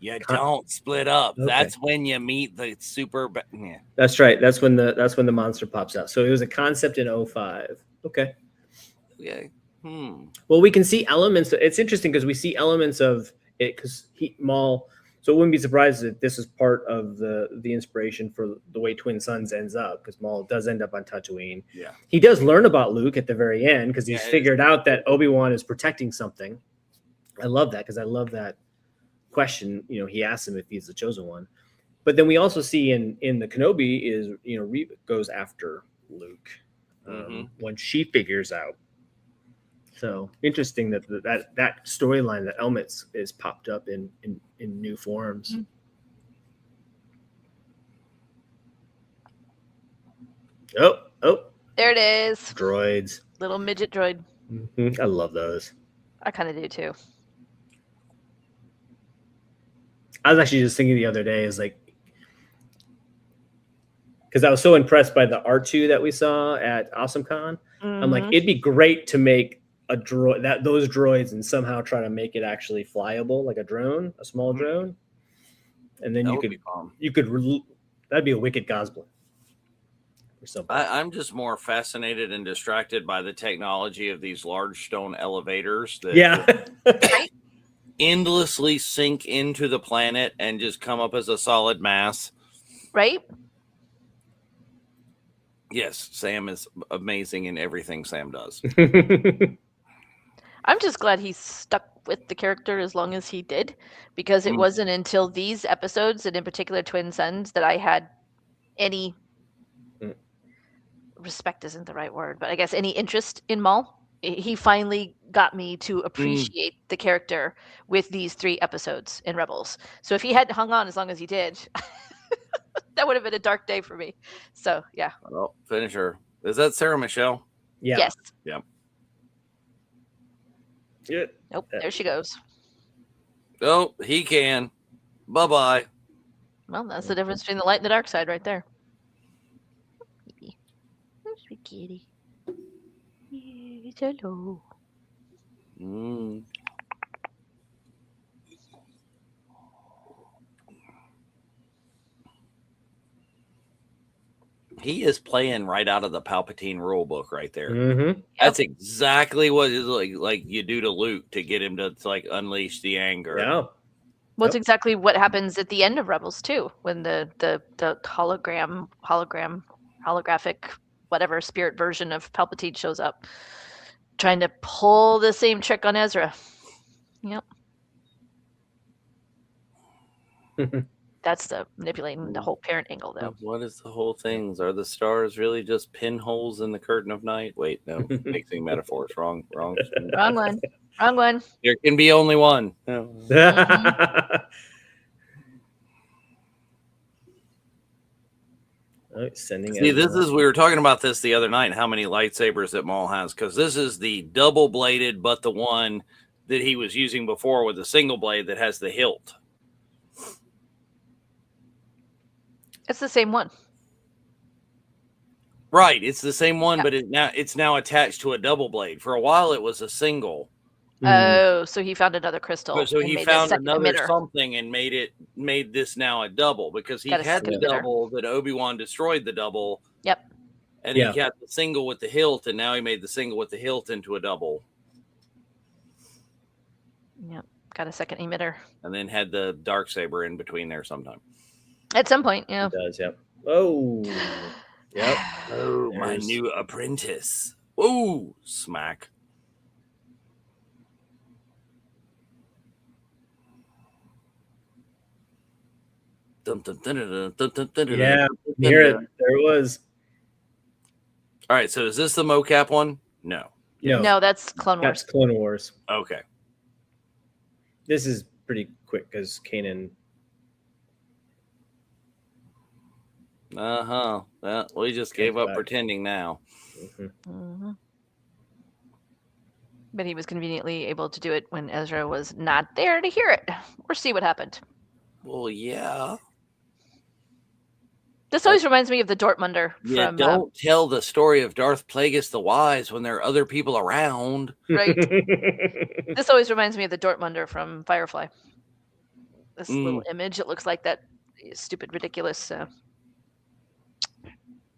you don't split up. Okay. That's when you meet the super. Yeah. That's right. That's when the monster pops out. So it was a concept in 2005. Okay. Well, we can see elements. It's interesting because we see elements of it because Maul. So it wouldn't be surprised that this is part of the inspiration for the way Twin Suns ends up, because Maul does end up on Tatooine. Yeah. He does learn about Luke at the very end because he's figured out that Obi-Wan is protecting something. I love that because I love that question. He asks him if he's the chosen one. But then we also see in the Kenobi is, Reva goes after Luke when she figures out. So interesting that storyline, that element is popped up in new forms. Oh, there it is. Droids, little midget droid. I love those. I kind of do too. I was actually just thinking the other day, is like, because I was so impressed by the R2 that we saw at AwesomeCon. I'm like, it'd be great to make a droid, those droids, and somehow try to make it actually flyable, like a drone, a small drone. And then that'd be a wicked Gospel or something. I'm just more fascinated and distracted by the technology of these large stone elevators that endlessly sink into the planet and just come up as a solid mass. Right? Yes, Sam is amazing in everything Sam does. I'm just glad he stuck with the character as long as he did, because it wasn't until these episodes, and in particular Twin Suns, that I had any respect isn't the right word, but I guess any interest in Maul. He finally got me to appreciate the character with these 3 episodes in Rebels. So if he hadn't hung on as long as he did, that would have been a dark day for me. So yeah. Well, finish her. Is that Sarah Michelle? Yeah. Yes. Yeah. Yeah. Nope. There she goes. Oh, he can. Bye-bye. Well, that's the difference between the light and the dark side right there. Sweet kitty. Hello. He is playing right out of the Palpatine rule book right there. Mm-hmm. That's exactly what is like you do to Luke to get him to like unleash the anger. Yeah. Well, it's exactly what happens at the end of Rebels too, when the holographic, whatever spirit version of Palpatine shows up, trying to pull the same trick on Ezra. Yep. That's the manipulating the whole parent angle, though. What is the whole thing? Are the stars really just pinholes in the curtain of night? Wait, no, mixing metaphors. Wrong. Wrong one. Wrong one. There can be only one. No. See, we were talking about this the other night, how many lightsabers that Maul has, because this is the double-bladed, but the one that he was using before with the single blade that has the hilt. It's the same one. Right, it's the same one, but it's now attached to a double blade. For a while, it was a single. Oh, so he found another crystal. So he found another something and made this now a double, because he had the double that Obi-Wan destroyed the double. Yep. And he got the single with the hilt, and now he made the single with the hilt into a double. Yep. Got a second emitter. And then had the Darksaber in between there sometime. At some point, yeah. It does, yep. Oh. Yep. Oh, my new apprentice. Oh, smack. Yeah, here it. There it was. All right, so is this the mocap one? No. No, that's Clone Wars. That's Clone Wars. Okay. This is pretty quick because Kanan. Well, we just gave up pretending now. But he was conveniently able to do it when Ezra was not there to hear it or see what happened. Well, yeah. This always reminds me of the Dortmunder. Yeah, don't tell the story of Darth Plagueis the Wise when there are other people around. Right. This always reminds me of the Dortmunder from Firefly. This little image, it looks like that stupid, ridiculous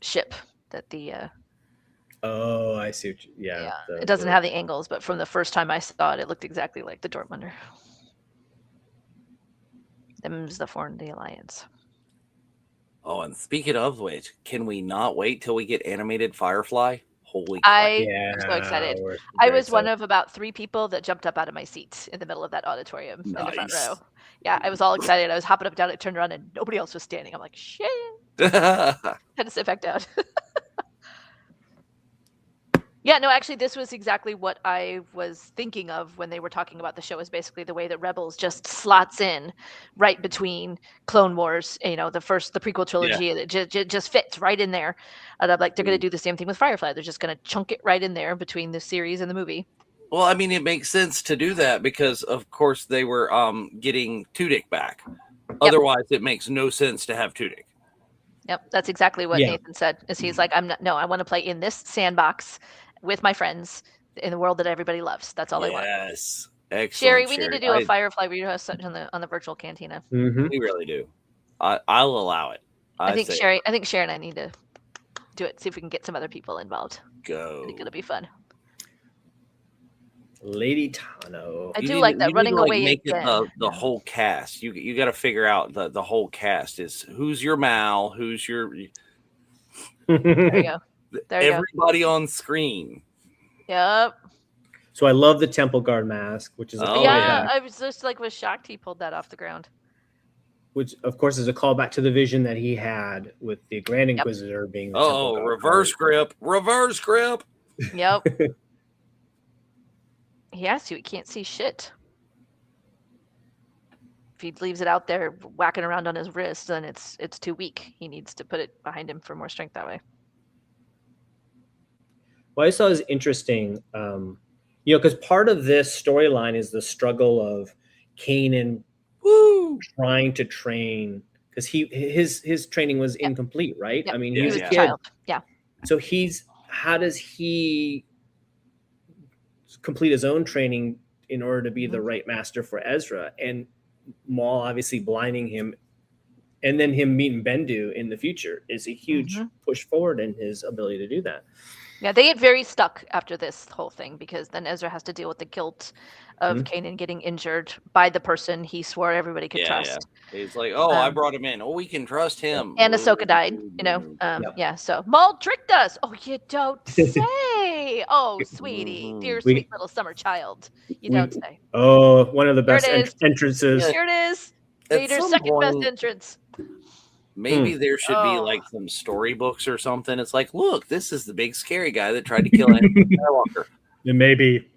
ship that the... Oh, I see. It doesn't have the angles, but from the first time I saw it, it looked exactly like the Dortmunder. Them's the Foreign the Alliance. Oh, and speaking of which, can we not wait till we get animated Firefly? Holy crap. I'm so excited. I was one of about 3 people that jumped up out of my seat in the middle of that auditorium in the front row. Yeah, I was all excited. I was hopping up and down. I turned around and nobody else was standing. I'm like, shit. Had to sit back down. Yeah, no, actually, this was exactly what I was thinking of when they were talking about the show, is basically the way that Rebels just slots in right between Clone Wars, the prequel trilogy. It just fits right in there. And I'm like, they're going to do the same thing with Firefly. They're just going to chunk it right in there between the series and the movie. Well, I mean, it makes sense to do that because, of course, they were getting Tudyk back. Yep. Otherwise, it makes no sense to have Tudyk. Yep, that's exactly what Nathan said. Is he's like, I want to play in this sandbox with my friends in the world that everybody loves. That's all I want. Yes. Excellent. Sherry, we need to do a Firefly read on the virtual cantina. Mm-hmm. We really do. I'll allow it. I think Sherry and I need to do it. See if we can get some other people involved. Go. I think it'll be fun. Lady Tano. I do like that running away make it the whole cast. You got to figure out the whole cast is who's your Mal, who's your. There you go. Everybody on screen. Yep. So I love the Temple Guard mask, which is I was just was shocked he pulled that off the ground. Which of course is a callback to the vision that he had with the Grand Inquisitor being the Temple Guard reverse grip. Reverse grip. Yep. He has to. He can't see shit. If he leaves it out there whacking around on his wrist, then it's too weak. He needs to put it behind him for more strength that way. What I saw is interesting, because part of this storyline is the struggle of Kanan trying to train, because his training was incomplete, right? Yep. I mean, he was a a kid. child. Yeah. So how does he complete his own training in order to be the right master for Ezra? And Maul obviously blinding him, and then him meeting Bendu in the future is a huge push forward in his ability to do that. Yeah, they get very stuck after this whole thing because then Ezra has to deal with the guilt of Kanan getting injured by the person he swore everybody could trust. Yeah. He's like, I brought him in. Oh, we can trust him. And Ahsoka died, Yeah, so Maul tricked us. Oh, you don't say. Oh, sweetie. Dear sweet little summer child. You don't say. Oh, one of the best entrances. Here it is. Vader's second best entrance. Maybe there should be some storybooks or something. It's like, look, this is the big scary guy that tried to kill Anakin Skywalker. Maybe.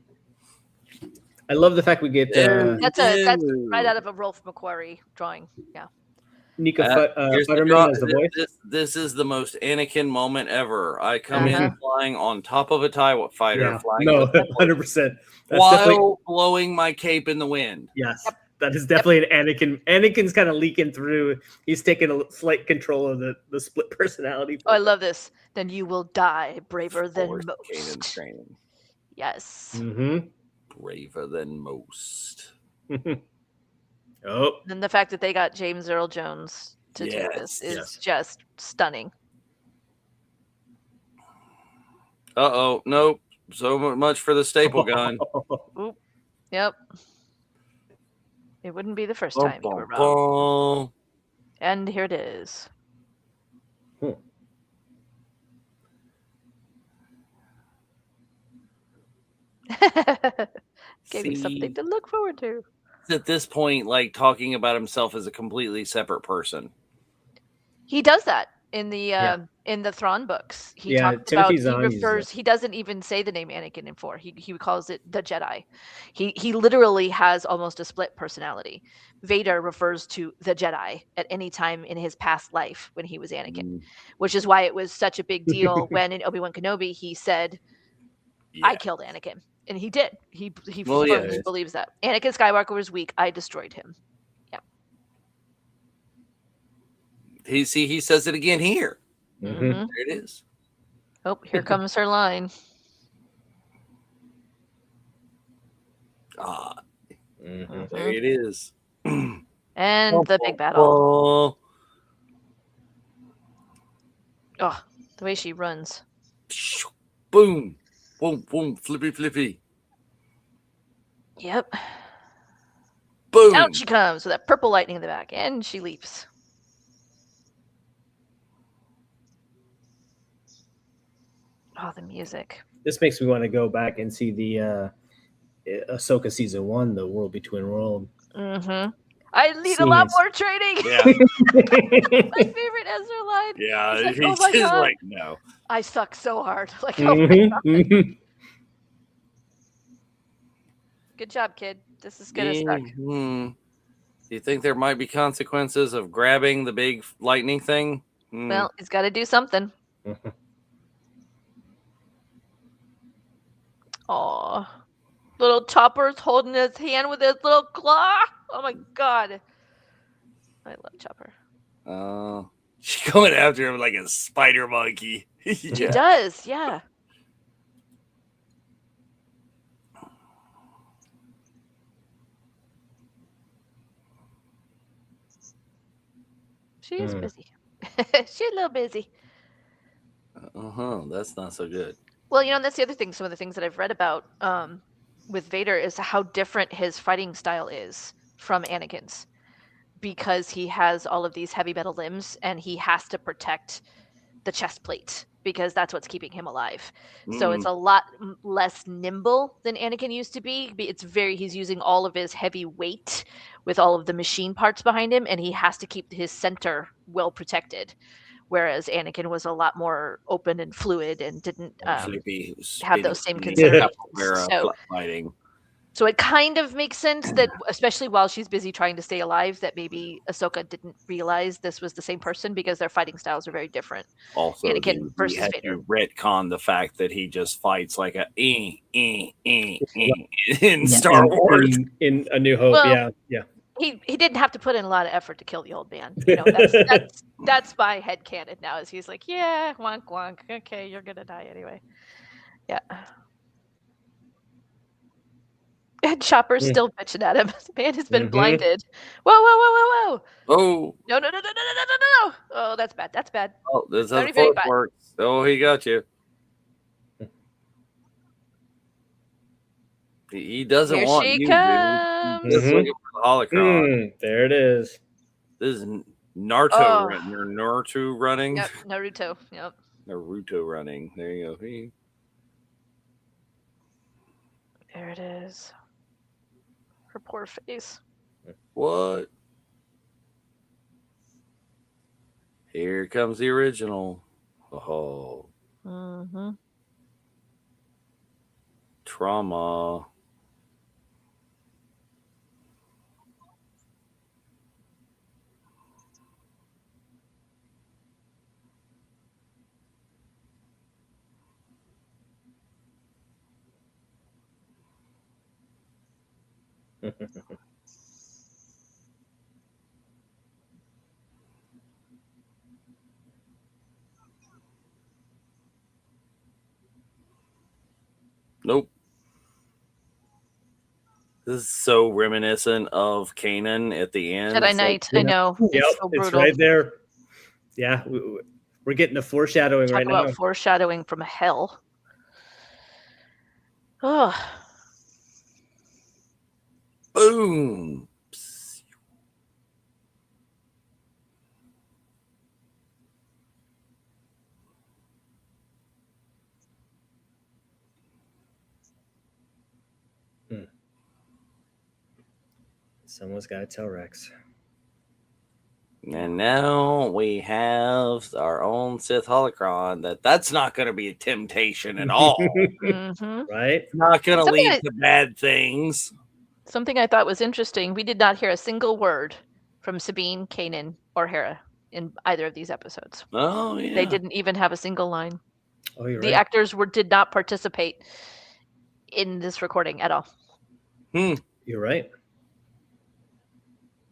I love the fact we get that's right out of a Rolf McQuarrie drawing. Yeah. Nika Futterman as the voice. This is the most Anakin moment ever. I come in flying on top of a TIE fighter, flying 100%. While blowing my cape in the wind. Yes. Yep. That is definitely an Anakin. Anakin's kind of leaking through. He's taking a slight control of the split personality. Oh, I love this. Then you will die braver than most. Yes. Mm-hmm. Braver than most. Then the fact that they got James Earl Jones to do this is just stunning. Nope. So much for the staple gun. Oop. Yep. It wouldn't be the first time you were wrong. And here it is. Gave me something to look forward to. At this point, talking about himself as a completely separate person. He does that. in the Thrawn books. He talks Timothy about Zahn he doesn't even say the name Anakin in 4. He calls it the Jedi. He literally has almost a split personality. Vader refers to the Jedi at any time in his past life when he was Anakin, which is why it was such a big deal when in Obi-Wan Kenobi he said, I killed Anakin. And he did. He firmly believes that. Anakin Skywalker was weak. I destroyed him. Yeah. He says it again here. Mm-hmm. There it is. Oh, here comes her line. There it is. And the big battle. Oh, the way she runs. Boom. Boom, boom, flippy, flippy. Yep. Boom. Down she comes with that purple lightning in the back, and she leaps. Oh, the music. This makes me want to go back and see the Ahsoka season 1, The World Between Worlds. Mm-hmm. I need a lot more training. Yeah. My favorite Ezra line. Yeah, like, he's just like, no. I suck so hard. Like, oh my God. Good job, kid. This is gonna suck. Do you think there might be consequences of grabbing the big lightning thing? Well, he's got to do something. Aw. Little Chopper's holding his hand with his little claw. Oh my God. I love Chopper. Oh. She's going after him like a spider monkey. She does, yeah. She is busy. She's a little busy. That's not so good. Well, that's the other thing. Some of the things that I've read about with Vader is how different his fighting style is from Anakin's, because he has all of these heavy metal limbs and he has to protect the chest plate because that's what's keeping him alive. So it's a lot less nimble than Anakin used to be. He's using all of his heavy weight with all of the machine parts behind him, and he has to keep his center well protected. Whereas Anakin was a lot more open and fluid and didn't have those same considerations. So it kind of makes sense that, especially while she's busy trying to stay alive, that maybe Ahsoka didn't realize this was the same person because their fighting styles are very different. Also, Anakin versus had Vader. to retcon the fact that he just fights like a in Star Wars. In A New Hope, yeah. He didn't have to put in a lot of effort to kill the old man. That's my headcanon now. Is he's like, yeah, wonk wonk. Okay, you're gonna die anyway. Yeah. And Chopper's still bitching at him. The man has been blinded. Whoa. Oh. No. Oh, that's bad. That's bad. Oh, this is how it works. Oh, he got you. He doesn't want you, dude. He's just looking for the holocron. There it is. This is Naruto running. Yep, Naruto. Yep. Naruto running. There you go. There it is. Her poor face. What? Here comes the original. Oh. Mm-hmm. Trauma. Nope. This is so reminiscent of Kanan at the end. Jedi Knight, I know. Yep, it's right there. Yeah, we're getting the foreshadowing right now. Talk about foreshadowing from hell. Oh. Boom. Someone's got to tell Rex. And now we have our own Sith holocron. That's not going to be a temptation at all. Right? It's not going to lead to bad things. Something I thought was interesting. We did not hear a single word from Sabine, Kanan, or Hera in either of these episodes. Oh, yeah. They didn't even have a single line. Oh, you're the right. actors did not participate in this recording at all. You're right.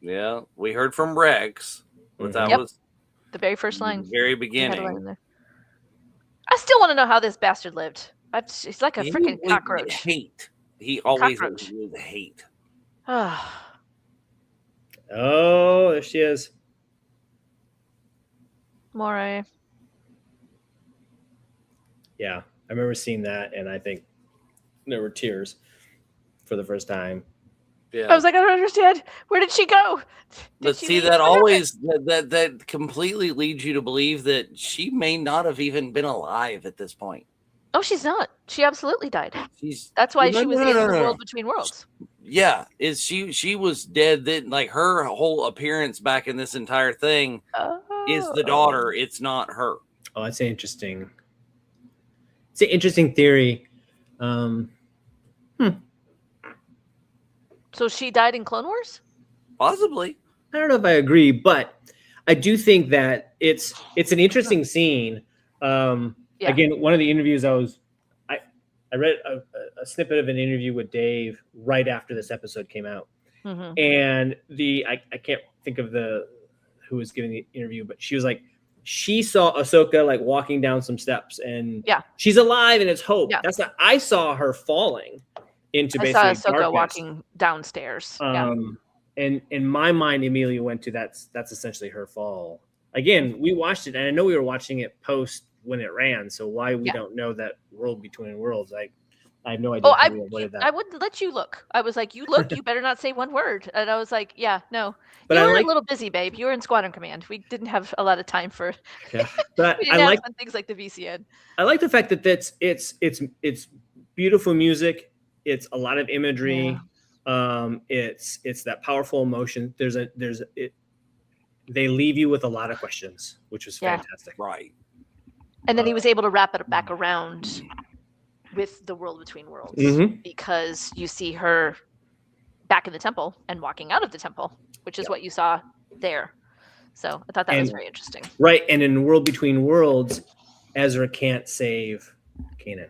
Yeah, we heard from Rex, but that was the very first line. The very beginning. I still want to know how this bastard lived. He's like a freaking cockroach. Hate. He always lived with hate. Oh, there she is. Moray. Yeah, I remember seeing that, and I think there were tears for the first time. Yeah. I was like, I don't understand. Where did she go? But see, that always that completely leads you to believe that she may not have even been alive at this point. Oh, she's not. She absolutely died. That's why she was in the world between worlds. Yeah, she was dead. Then, like, her whole appearance back in this entire thing is the daughter. It's not her. Oh, that's interesting. It's an interesting theory. So she died in Clone Wars? Possibly. I don't know if I agree, but I do think that it's an interesting scene. Again, one of the interviews I read a snippet of an interview with Dave right after this episode came out, and I can't think of who was giving the interview, but she was like, she saw Ahsoka like walking down some steps, and she's alive, and it's hope. Yeah. That's not. I saw her falling into basically I saw Ahsoka darkness. walking downstairs. And in my mind, immediately went to that's essentially her fall. Again, we watched it, and I know we were watching it post when it ran. So why we don't know that world between worlds? I have no idea. I wouldn't let you look. I was like, you look, you better not say one word. And I was like, yeah, no. But you were a little busy, babe. You were in Squadron Command. We didn't have a lot of time for. Yeah, but we didn't have fun things like the VCN. I like the fact that it's beautiful music. It's a lot of imagery. Yeah. It's that powerful emotion. They leave you with a lot of questions, which was fantastic. Right. And then he was able to wrap it back around with the world between worlds, because you see her back in the temple and walking out of the temple, which is what you saw there. So I thought that was very interesting. Right. And in World Between Worlds, Ezra can't save Kanan.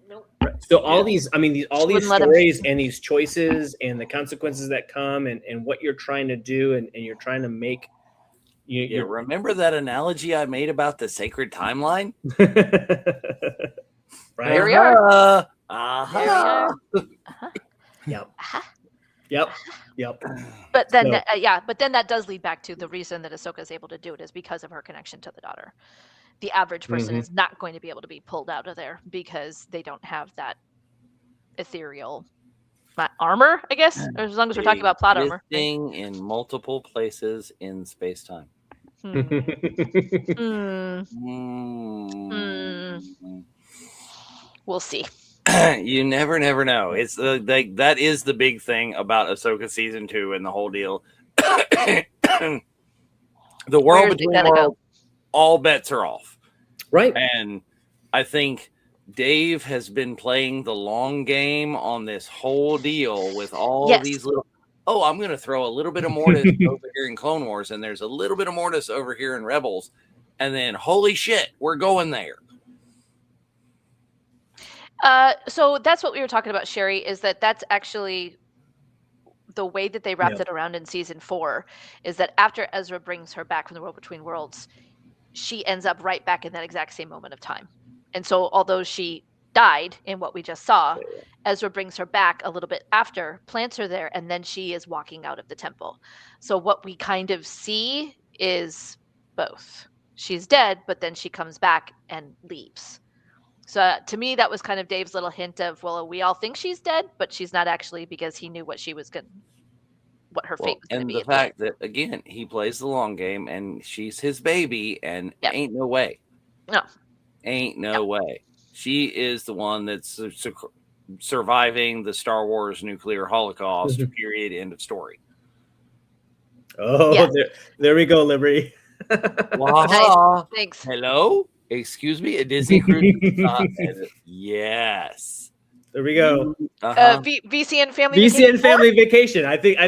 Nope. Right. So all these stories and these choices and the consequences that come and what you're trying to do and you're trying to make. You remember that analogy I made about the sacred timeline? Right. Here we are. Yep. But then, but then that does lead back to the reason that Ahsoka is able to do it is because of her connection to the daughter. The average person is not going to be able to be pulled out of there because they don't have that ethereal armor, I guess, as long as we're talking about plot armor. Thing in multiple places in space-time. We'll see. You never know. It's that is the big thing about Ahsoka season 2 and the whole deal. The world between worlds, all bets are off. Right. And I think Dave has been playing the long game on this whole deal with all these little. Oh, I'm going to throw a little bit of Mortis over here in Clone Wars, and there's a little bit of Mortis over here in Rebels, and then holy shit, we're going there. So that's what we were talking about, Sherry, is that's actually the way that they wrapped it around in season 4 is that after Ezra brings her back from the world between worlds, she ends up right back in that exact same moment of time. And so although she died in what we just saw, Ezra brings her back a little bit after, plants her there, and then she is walking out of the temple. So what we kind of see is both. She's dead, but then she comes back and leaves. So to me, that was kind of Dave's little hint of, well, we all think she's dead, but she's not actually, because he knew what her fate was going to be. And the fact that, again, he plays the long game and she's his baby and ain't no way. No. Ain't no way. She is the one that's surviving the Star Wars nuclear holocaust, period, end of story. Oh, Yeah. there we go, Liberty. Nice. Thanks. Hello? Excuse me? A Disney cruise? Yes. There we go. VCN family VCN family vacation. I think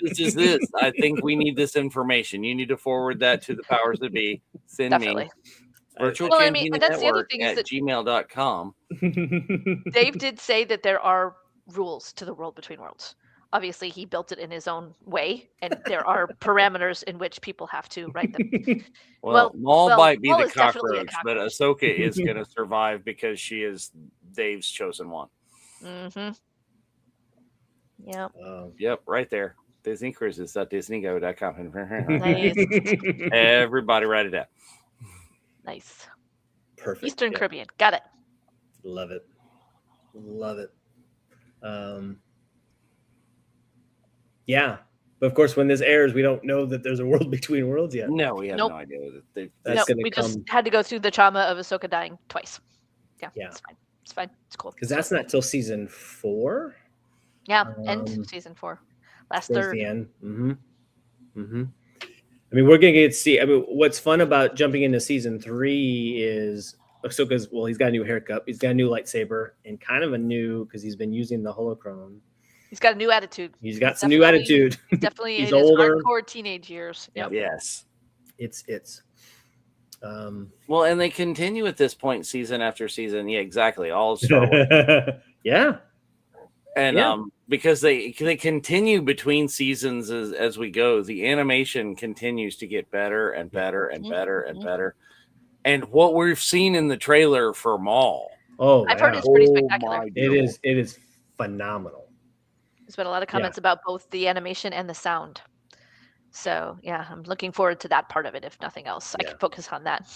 this is this. I think we need this information. You need to forward that to the powers that be. Send Definitely. me virtual well, I mean, that's the other thing is that gmail.com. Dave did say that there are rules to the world between worlds. Obviously, he built it in his own way, and there are parameters in which people have to write them. Well, Maul might be Maul the is definitely a cockroach, but Ahsoka is going to survive because she is Dave's chosen one. Mm-hmm. Yep. Yep, right there. Disney Cruises.disneygo.com. Nice. Everybody write it down. Nice. Perfect. Eastern Caribbean. Got it. Love it. Love it. Yeah. But of course, when this airs, we don't know that there's a world between worlds yet. No, we have no idea. We just had to go through the trauma of Ahsoka dying twice. Yeah. It's fine. It's fine. It's cool. Because that's not till season 4. Yeah, end season 4. Last third. The end. I mean, we're gonna get to see. I mean, what's fun about jumping into season 3 is Ahsoka's. Well, he's got a new haircut. He's got a new lightsaber, and kind of a new because he's been using the holocron. He's got a new attitude. He's got some new attitude. Definitely, he's in his older. hardcore teenage years. Yep. Yes. It's. Well, and they continue at this point, season after season. Yeah, exactly. All Star Wars. Yeah. And because they continue between seasons as we go, the animation continues to get better and better and better and better. And what we've seen in the trailer for Maul, I've heard it's pretty spectacular. It is phenomenal. There's been a lot of comments about both the animation and the sound. So yeah, I'm looking forward to that part of it. If nothing else, I can focus on that.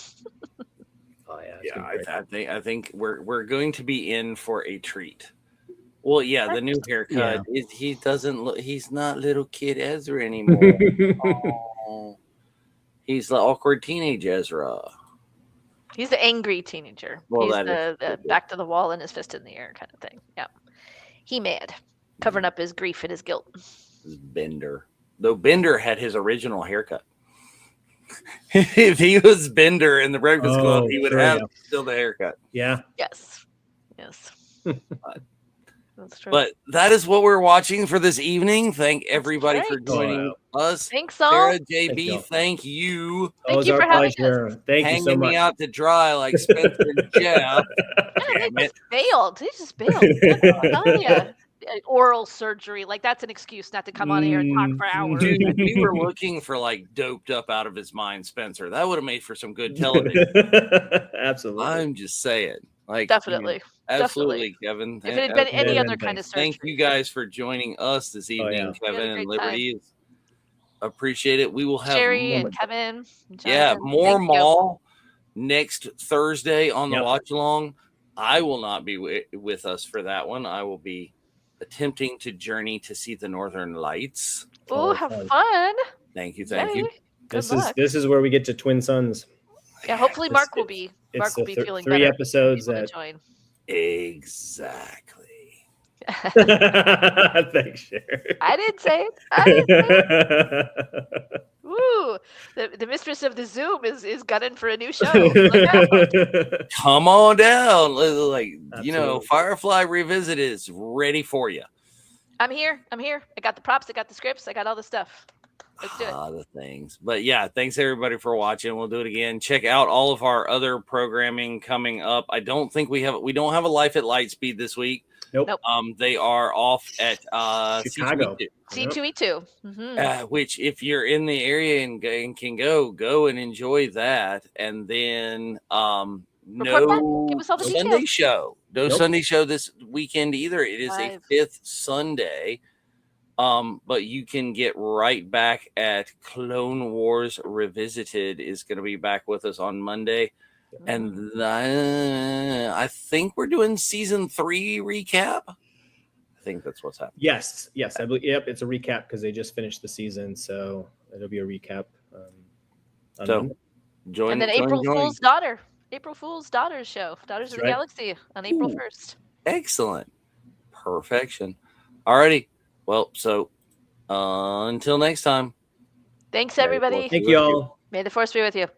Oh yeah, yeah. I think we're going to be in for a treat. Well, yeah, the new haircut. Yeah. He doesn't look. He's not little kid Ezra anymore. He's the awkward teenage Ezra. He's the angry teenager. Well, he's the back to the wall and his fist in the air kind of thing. Yeah, he mad, covering up his grief and his guilt. Bender, though Bender had his original haircut. If he was Bender in the Breakfast Club, he would have still the haircut. Yeah. Yes. That's true. But that is what we're watching for this evening. Thank everybody for joining us. Thanks, all. Sarah, JB, thank you. Thank you for having us. Thank you so much. Hanging me out to dry like Spencer and Jeff. They just bailed. Oral surgery. Like, that's an excuse not to come on here and talk for hours. Dude, we were looking for like doped up out of his mind Spencer. That would have made for some good television. Absolutely. I'm just saying. Like, Definitely. Absolutely, Kevin. If it had been any other kind of surgery. Thank you guys for joining us this evening, Kevin and Liberty. Appreciate it. We will have Sherry and Kevin. More Maul next Thursday on the watch along. I will not be with us for that one. I will be attempting to journey to see the Northern Lights. Oh, have fun. Thank you. Thank you. This is where we get to Twin Suns. Yeah, hopefully Mark will be feeling 3 better. Episodes that join. Exactly. Thanks, Sherry. I didn't say it. Woo! The mistress of the Zoom is gunning for a new show. Come on down. Like, Firefly Revisited is ready for you. I'm here. I got the props. I got the scripts. I got all the stuff. Let's do it. The things. But yeah, thanks everybody for watching. We'll do it again. Check out all of our other programming coming up. I don't think we don't have a Life at Lightspeed this week. Nope. They are off at Chicago. C2E2. Mm-hmm. Which, if you're in the area and can go and enjoy that, and then give us all the Sunday show. No Sunday show this weekend either. It is a 5th Sunday. But you can get right back at Clone Wars Revisited is going to be back with us on Monday. And I think we're doing season 3 recap. I think that's what's happening. Yes. I believe. Yep, it's a recap because they just finished the season, so it'll be a recap. So join. And then April Fool's Daughter. April Fool's Daughter's show. Daughters of the Galaxy on April 1st. Excellent. Perfection. Alrighty. Well, so Until next time. Thanks, everybody. Thank you all. May the force be with you.